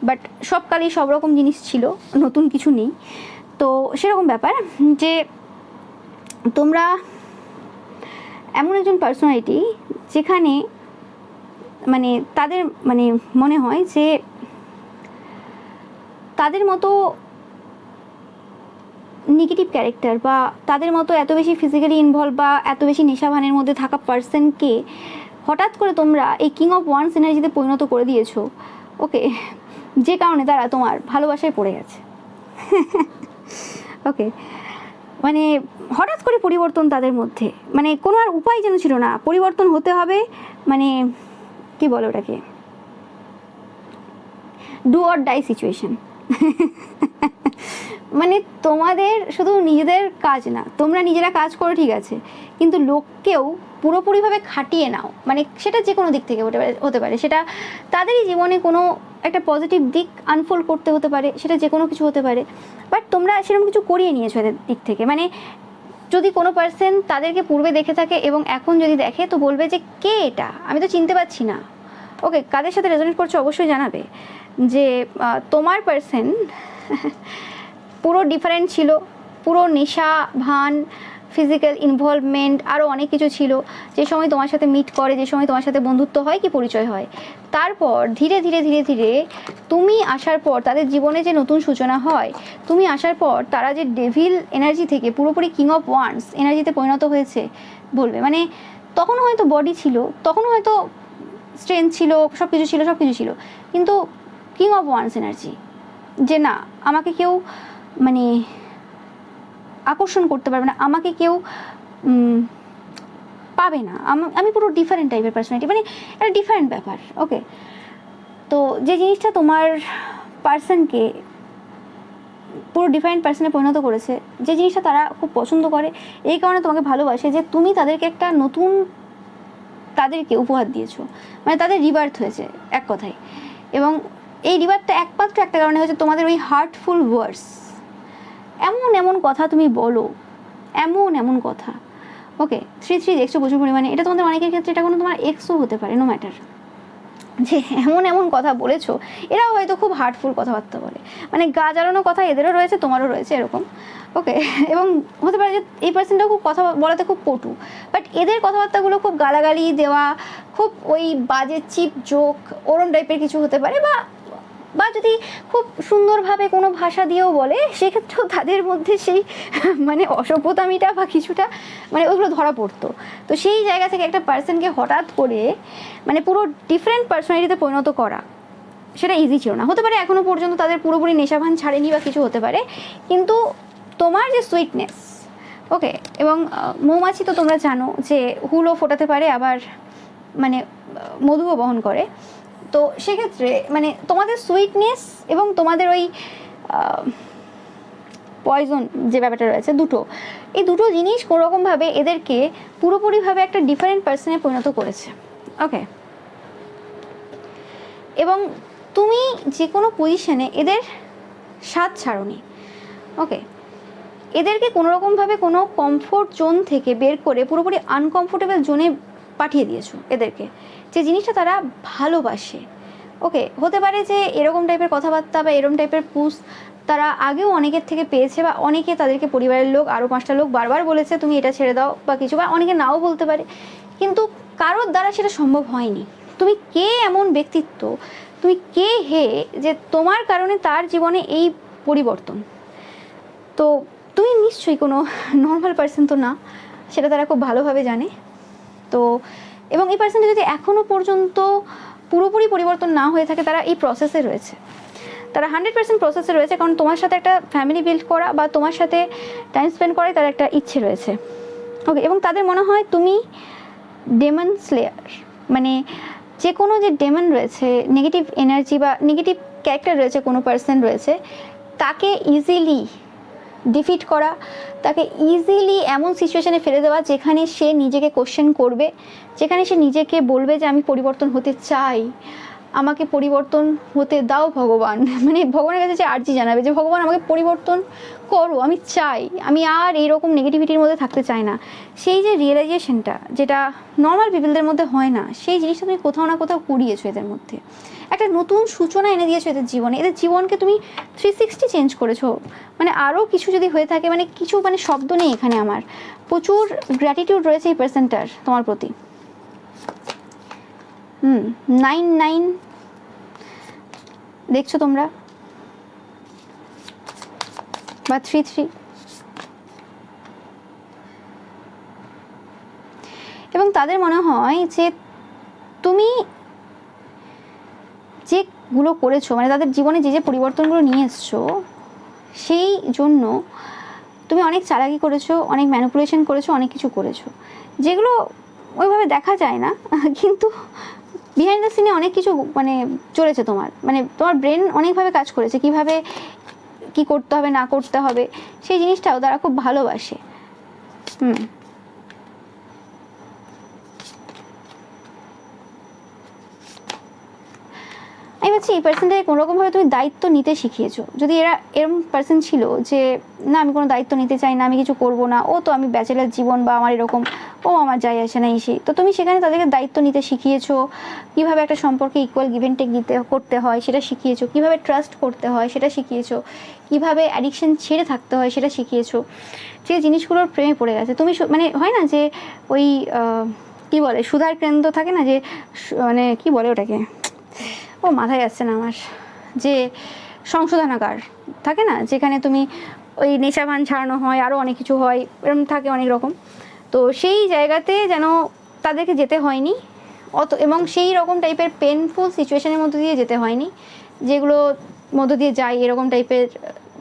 বাট সব কালেই সব রকম জিনিস ছিল, নতুন কিছু নেই। তো সেরকম ব্যাপার যে তোমরা এমন একজন পার্সোনালিটি যেখানে মানে তাদের মানে মনে হয় যে তাদের মতো নেগেটিভ ক্যারেক্টার বা তাদের মতো এত বেশি ফিজিক্যালি ইনভলভ বা এত বেশি নেশাভানের মধ্যে থাকা পার্সনকে হঠাৎ করে তোমরা এই কিং অফ ওয়ান্স এনার্জিতে পরিণত করে দিয়েছো। ওকে, যে কারণে তারা তোমার ভালোবাসায় পড়ে গেছে। ওকে, মানে হঠাৎ করে পরিবর্তন তাদের মধ্যে, মানে কোনো আর উপায় যেন ছিল না, পরিবর্তন হতে হবে, মানে কি বলো ওটাকে, ডু অর ডাই সিচুয়েশন। মানে তোমাদের শুধু নিজেদের কাজ না, তোমরা নিজেরা কাজ করো ঠিক আছে, কিন্তু লোককেও পুরোপুরিভাবে খাটিয়ে নাও, মানে সেটা যে কোনো দিক থেকে হতে পারে, সেটা তাদেরই জীবনে কোনো একটা পজিটিভ দিক আনফোল্ড করতে হতে পারে, সেটা যে কোনো কিছু হতে পারে, বাট তোমরা সেরকম কিছু করিয়ে নিয়েছো এদের দিক থেকে। মানে যদি কোনো পার্সন তাদেরকে পূর্বে দেখে থাকে এবং এখন যদি দেখে তো বলবে যে কে এটা, আমি তো চিনতে পারছি না। ওকে, কাদের সাথে রেজোনেট করছো অবশ্যই জানাবে, যে তোমার পার্সন পুরো ডিফারেন্ট ছিল, পুরো নেশা ভান, ফিজিক্যাল ইনভলভমেন্ট, আরও অনেক কিছু ছিল। যে সময় তোমার সাথে মিট করে, যে সময় তোমার সাথে বন্ধুত্ব হয় কি পরিচয় হয়, তারপর ধীরে ধীরে ধীরে ধীরে তুমি আসার পর তাদের জীবনে যে নতুন সূচনা হয়, তুমি আসার পর তারা যে ডেভিল এনার্জি থেকে পুরোপুরি কিং অফ ওয়ান্স এনার্জিতে পরিণত হয়েছে বলবে। মানে তখনও হয়তো বডি ছিল, তখনও হয়তো স্ট্রেংথ ছিল, সব কিছু ছিল, সব কিছু ছিল, কিন্তু কিং অফ ওয়ান্স এনার্জি, যে না আমাকে কেউ মানে আকর্ষণ করতে পারবে না, আমাকে কেউ পাবে না, আমি পুরো ডিফারেন্ট টাইপের পার্সোনালিটি, মানে একটা ডিফারেন্ট ব্যাপার। ওকে, তো যে জিনিসটা তোমার পার্সনকে পুরো ডিফারেন্ট পার্সনে পরিণত করেছে। যে জিনিসটা তারা খুব পছন্দ করে, এই কারণে তোমাকে ভালোবাসে যে তুমি তাদেরকে একটা নতুন তাদেরকে উপহার দিয়েছো, মানে তাদের রিবার্থ হয়েছে এক কথায়। এবং এই রিবার্থটা একমাত্র একটা কারণে হয়েছে তোমাদের ওই হার্টফুল ওয়ার্ডস, এমন এমন কথা তুমি বলো, এমন এমন কথা। ওকে, 3 দেখছো প্রচুর পরিমাণে। এটা তোমাদের অনেকের ক্ষেত্রে এটা কোনো তোমার এক্সও হতে পারে, নো ম্যাটার, যে এমন এমন কথা বলেছো। এরাও হয়তো খুব হার্টফুল কথাবার্তা বলে, মানে গা জ্বালানো কথা এদেরও রয়েছে, তোমারও রয়েছে এরকম। ওকে, এবং হতে পারে যে এই পার্সনটাও খুব কথা বলাতে খুব পটু, বাট এদের কথাবার্তাগুলো খুব গালাগালি দেওয়া, খুব ওই বাজে চিপ জোক ওরম টাইপের কিছু হতে পারে। বা যদি খুব সুন্দরভাবে কোনো ভাষা দিয়েও বলে, সেক্ষেত্রেও তাদের মধ্যে সেই মানে অসভ্যতামিটা বা কিছুটা মানে ওগুলো ধরা পড়তো। তো সেই জায়গা থেকে একটা পার্সনকে হঠাৎ করে মানে পুরো ডিফারেন্ট পার্সোনালিটিতে পরিণত করা, সেটা ইজি ছিল না। হতে পারে এখনও পর্যন্ত তাদের পুরোপুরি নেশাভান ছাড়েনি বা কিছু হতে পারে, কিন্তু তোমার যে সুইটনেস, ওকে, এবং মৌমাছি তো তোমরা জানো যে হুলও ফোটাতে পারে, আবার মানে মধুও বহন করে। তো সেক্ষেত্রে মানে তোমাদের সুইটনেস এবং তোমাদের ওই পয়জন যে ব্যাপারটা রয়েছে, এই দুটো জিনিস কোনোরকমভাবে এদেরকে পুরোপুরিভাবে একটা ডিফারেন্ট পার্সনে পরিণত করেছে। ওকে, এবং তুমি যে কোনো পজিশনে এদের স্বাদ ছাড়োনি। ওকে, এদেরকে কোনোরকমভাবে কোনো কমফোর্ট জোন থেকে বের করে পুরোপুরি আনকমফোর্টেবল জোনে পাঠিয়ে দিয়েছো এদেরকে, যে জিনিসটা তারা ভালোবাসে। ওকে, হতে পারে যে এরকম টাইপের কথাবার্তা বা এরকম টাইপের পুশ তারা আগেও অনেকের থেকে পেয়েছে, বা অনেকে তাদেরকে পরিবারের লোক আরও 5টা লোক বারবার বলেছে তুমি এটা ছেড়ে দাও বা কিছু, বা অনেকে নাও বলতে পারে, কিন্তু কারোর দ্বারা সেটা সম্ভব হয়নি। তুমি কে এমন ব্যক্তিত্ব, তুমি কে হে যে তোমার কারণে তার জীবনে এই পরিবর্তন? তো তুমি নিশ্চয়ই কোনো নর্মাল পার্সন তো না, সেটা তারা খুব ভালোভাবে জানে। তো এবং এই পার্সনটা যদি এখনও পর্যন্ত পুরোপুরি পরিবর্তন না হয়ে থাকে, তারা এই প্রসেসে রয়েছে, তারা 100% প্রসেসে রয়েছে, কারণ তোমার সাথে একটা ফ্যামিলি বিল্ড করা বা তোমার সাথে টাইম স্পেন্ড করার তার একটা ইচ্ছে রয়েছে। ওকে, এবং তাদের মনে হয় তুমি ডেমন স্লেয়ার, মানে যে কোনো যে ডেমন রয়েছে, নেগেটিভ এনার্জি বা নেগেটিভ ক্যারেক্টার রয়েছে, কোনো পার্সন রয়েছে, তাকে ইজিলি ডিফিট করা, তাকে ইজিলি এমন সিচুয়েশানে ফেলে দেওয়া যেখানে সে নিজেকে কোশ্চেন করবে, যেখানে সে নিজেকে বলবে যে আমি পরিবর্তন হতে চাই, আমাকে পরিবর্তন হতে দাও ভগবান, মানে ভগবানের কাছে যে আর্জি জানাবে যে ভগবান আমাকে পরিবর্তন করো, আমি চাই, আমি আর এইরকম নেগেটিভিটির মধ্যে থাকতে চাই না। সেই যে রিয়েলাইজেশনটা, যেটা নর্মাল পিপলদের মধ্যে হয় না, সেই জিনিসটা তুমি কোথাও না কোথাও কুড়িয়েছো এদের মধ্যে, একটা নতুন সূচনা এনে দিয়েছো এদের জীবনে। এদের জীবনকে তুমি 360 চেঞ্জ করেছো। মানে আরও কিছু যদি হয়ে থাকে, মানে কিছু মানে শব্দ নেই এখানে, আমার প্রচুর গ্র্যাটিটিউড রয়েছে এই পার্সনটার তোমার প্রতি। 9 দেখছো তোমরা, বা 3 এবং তাদের মনে হয় যে তুমি যেগুলো করেছো, মানে তাদের জীবনে যে যে পরিবর্তনগুলো নিয়ে এসছো, সেই জন্য তুমি অনেক চালাকি করেছো, অনেক ম্যানিপুলেশন করেছো, অনেক কিছু করেছো, যেগুলো ওইভাবে দেখা যায় না, কিন্তু বিহাইন্ড দ্য সিনে অনেক কিছু মানে চলেছে তোমার, মানে তোমার ব্রেন অনেকভাবে কাজ করেছে, কিভাবে কি করতে হবে না করতে হবে, সেই জিনিসটাও তারা খুব ভালোবাসে। আমি ভাবছি এই পার্সনটাকে কোনোরকমভাবে তুমি দায়িত্ব নিতে শিখিয়েছো। যদি এরা এরকম পার্সন ছিল যে না আমি কোনো দায়িত্ব নিতে চাই না, আমি কিছু করব না, ও তো আমি ব্যাচেলার জীবন বা আমার এরকম, ও আমার যাই আসে না এসে, তো তুমি সেখানে তাদেরকে দায়িত্ব নিতে শিখিয়েছো, কীভাবে একটা সম্পর্কে ইকুয়াল গিভ অ্যান্ড টেক করতে হয় সেটা শিখিয়েছো, কীভাবে ট্রাস্ট করতে হয় সেটা শিখিয়েছো, কীভাবে অ্যাডিকশন ছেড়ে থাকতে হয় সেটা শিখিয়েছো। যে জিনিসগুলোর প্রেমে পড়ে গেছে তুমি, মানে হয় না যে ওই কী বলে সুধার কেন্দ্র থাকে না, যে মানে কী বলে ওটাকে, ও মাথায় আসছে না আমার, যে সংশোধনাগার থাকে না, যেখানে তুমি ওই নেশাভান ছাড়ানো হয়, আরও অনেক কিছু হয়, এরকম থাকে অনেক রকম। তো সেই জায়গাতে যেন তাদেরকে যেতে হয়নি এবং সেই রকম টাইপের পেনফুল সিচুয়েশনের মধ্যে দিয়ে যেতে হয়নি, যেগুলো মধ্য দিয়ে যায় এরকম টাইপের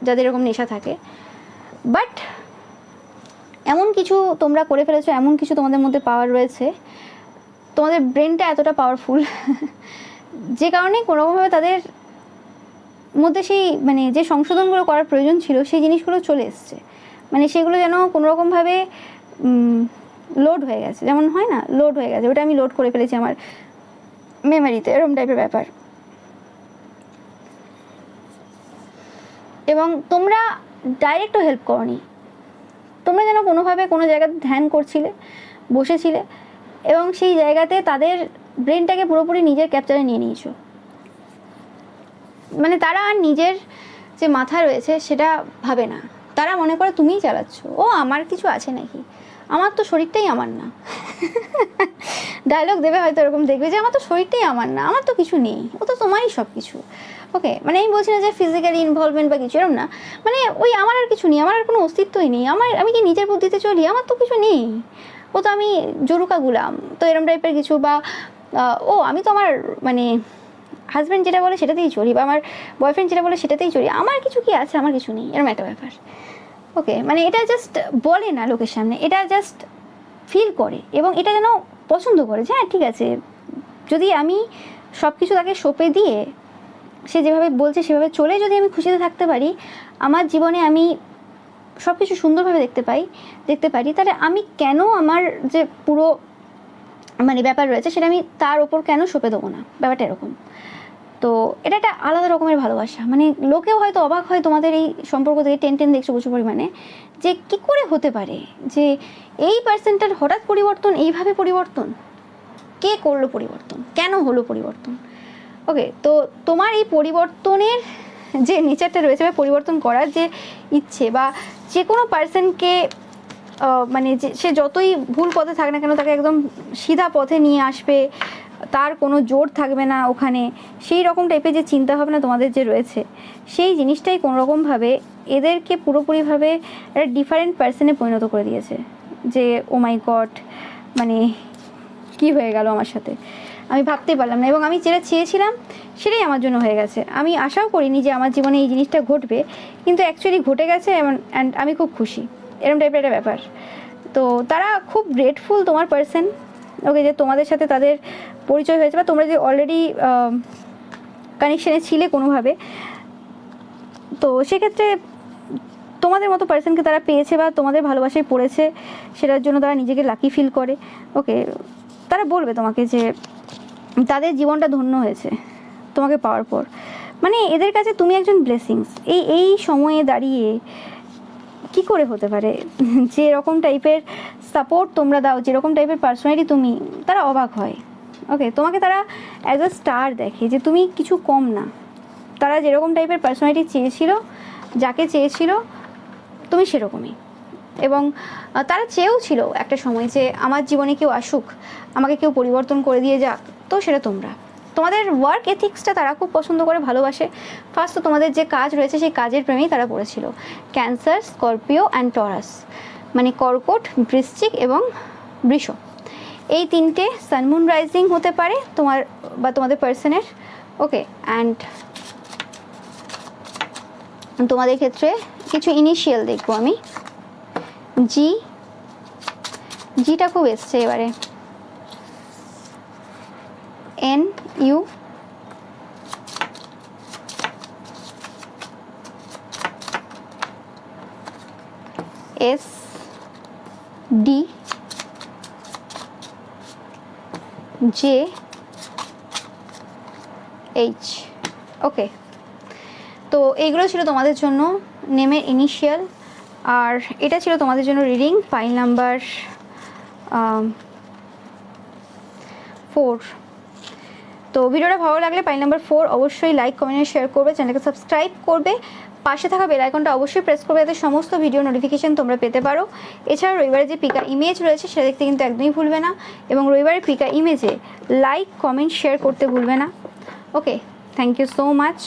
যাদের এরকম নেশা থাকে। বাট এমন কিছু তোমরা করে ফেলেছো, এমন কিছু তোমাদের মধ্যে পাওয়ার রয়েছে, তোমাদের ব্রেনটা এতটা পাওয়ারফুল যে কারণে কোনোরকমভাবে তাদের মধ্যে সেই মানে যে সংশোধনগুলো করার প্রয়োজন ছিল সেই জিনিসগুলো চলে এসছে, মানে সেগুলো যেন কোনোরকমভাবে লোড হয়ে গেছে, যেমন হয় না লোড হয়ে গেছে, ওটা আমি লোড করে ফেলেছি আমার মেমোরিতে, এরকম টাইপের ব্যাপার। এবং তোমরা ডাইরেক্টও হেল্প করনি, তোমরা যেন কোনোভাবে কোনো জায়গাতে ধ্যান করছিলে, বসেছিলে এবং সেই জায়গাতে তাদের ব্রেনটাকে পুরোপুরি নিজের ক্যাপচারে নিয়ে নিয়েছো। মানে তারা আর নিজের যে মাথা রয়েছে সেটা ভাবে না, তারা মনে করে তুমিই চালাচ্ছ, ও আমার কিছু আছে নাকি, আমার তো শরীরটাই আমার না। ডায়লগ দেবে হয়তো এরকম, দেখবে যে আমার তো শরীরটাই আমার না, আমার তো কিছু নেই, ও তো তোমারই সব কিছু। ওকে, মানে আমি বলছি না যে ফিজিক্যালি ইনভলভমেন্ট বা কিছু এরকম না, মানে ওই আমার আর কিছু নেই, আমার আর কোনো অস্তিত্বই নেই, আমি কি নিজের বুদ্ধিতে চলি, আমার তো কিছু নেই, ও তো আমি জরুকা গুলাম, তো এরম টাইপের কিছু। বা ও আমি তো আমার মানে হাজব্যান্ড যেটা বলে সেটাতেই চলি, বা আমার বয়ফ্রেন্ড যেটা বলে সেটাতেই চলি, আমার কিছু কি আছে, আমার কিছু নেই, এরকম একটা ব্যাপার। ওকে, মানে এটা জাস্ট বলে না লোকের সামনে, এটা জাস্ট ফিল করে এবং এটা যেন পছন্দ করে যে হ্যাঁ ঠিক আছে, যদি আমি সব কিছু তাকে সঁপে দিয়ে সে যেভাবে বলছে সেভাবে চলে যদি আমি খুশিতে থাকতে পারি, আমার জীবনে আমি সব কিছু সুন্দরভাবে দেখতে পারি, তাহলে আমি কেন আমার যে পুরো মানে ব্যাপার রয়েছে সেটা আমি তার ওপর কেন সঁপে দেবো না, ব্যাপারটা এরকম। তো এটা একটা আলাদা রকমের ভালোবাসা, মানে লোকেও হয়তো অবাক হয় তোমাদের এই সম্পর্ক থেকে, টেন দেখছো প্রচুর পরিমাণে, যে কী করে হতে পারে যে এই পার্সেন্টার হঠাৎ পরিবর্তন, এইভাবে পরিবর্তন, কে করলো পরিবর্তন, কেন হলো পরিবর্তন। ওকে, তো তোমার এই পরিবর্তনের যে নেচারটা রয়েছে বা পরিবর্তন করার যে ইচ্ছে, বা যে কোনো পার্সনকে মানে যে সে যতই ভুল পথে থাক না কেন তাকে একদম সিধা পথে নিয়ে আসবে, তার কোনো জোর থাকবে না ওখানে, সেই রকম টাইপের যে চিন্তাভাবনা তোমাদের যে রয়েছে, সেই জিনিসটাই কোনোরকমভাবে এদেরকে পুরোপুরিভাবে একটা ডিফারেন্ট পার্সনে পরিণত করে দিয়েছে। যে ও মাই গড, মানে কি হয়ে গেল আমার সাথে, আমি ভাবতেই পারলাম না, এবং আমি যেটা চেয়েছিলাম সেটাই আমার জন্য হয়ে গেছে। আমি আশাও করিনি যে আমার জীবনে এই জিনিসটা ঘটবে, কিন্তু অ্যাকচুয়ালি ঘটে গেছে অ্যান্ড আমি খুব খুশি, এরকম টাইপের একটা ব্যাপার। তো তারা খুব গ্রেটফুল তোমার পার্সন, ওকে, যে তোমাদের সাথে তাদের পরিচয় হয়েছে, বা তোমরা যে অলরেডি কানেকশানে ছিলে কোনোভাবে, তো সেক্ষেত্রে তোমাদের মতো পার্সনকে তারা পেয়েছে বা তোমাদের ভালোবাসায় পড়েছে, সেটার জন্য তারা নিজেকে লাকি ফিল করে। ওকে, তারা বলবে তোমাকে যে তাদের জীবনটা ধন্য হয়েছে তোমাকে পাওয়ার পর, মানে এদের কাছে তুমি একজন ব্লেসিংস। এই সময়ে দাঁড়িয়ে কি করে হতে পারে, যেরকম টাইপের সাপোর্ট তোমরা দাও, যেরকম টাইপের পার্সোনালিটি তুমি, তারা অবাক হয়। ওকে, তোমাকে তারা অ্যাজ আ স্টার দেখে, যে তুমি কিছু কম না। তারা যেরকম টাইপের পার্সোনালিটি চেয়েছিল, যাকে চেয়েছিল তুমি সেরকমই। এবং তারা চেয়েও ছিল একটা সময় যে আমার জীবনে কেউ আসুক, আমাকে কেউ পরিবর্তন করে দিয়ে যাক, তো সেটা তোমরা। তোমাদের ওয়ার্ক এথিক্সটা তারা খুব পছন্দ করে, ভালোবাসে। ফার্স্ট তো তোমাদের যে কাজ রয়েছে সেই কাজের প্রেমেই তারা পড়েছিল। ক্যান্সার, স্করপিও অ্যান্ড টরাস, মানে কর্কট, বৃশ্চিক এবং বৃষ, এই তিনটে সানমুন রাইজিং হতে পারে তোমার বা তোমাদের পার্সনের। ওকে, অ্যান্ড তোমাদের ক্ষেত্রে কিছু ইনিশিয়াল দেখবো আমি। জিটা খুব এসছে এবারে, NU, SD, JH। ওকে, তো এইগুলো ছিল তোমাদের জন্য নেমের ইনিশিয়াল, আর এটা ছিল তোমাদের জন্য রিডিং পাইল নাম্বার 4। তো ভিডিওটা ভালো লাগলে পাইল নাম্বার 4 অবশ্যই লাইক, কমেন্ট, শেয়ার করবে, চ্যানেলকে সাবস্ক্রাইব করবে, পাশে থাকা বেল আইকনটা অবশ্যই প্রেস করবে যাতে সমস্ত ভিডিও নোটিফিকেশন তোমরা পেতে পারো। এছাড়া রবিবারে যে পিকা ইমেজ রয়েছে সেটা দেখতে কিন্তু একদমই ভুলবে না, এবং রবিবারের পিকা ইমেজে লাইক, কমেন্ট, শেয়ার করতে ভুলবে না। ওকে, থ্যাংক ইউ সো মাচ।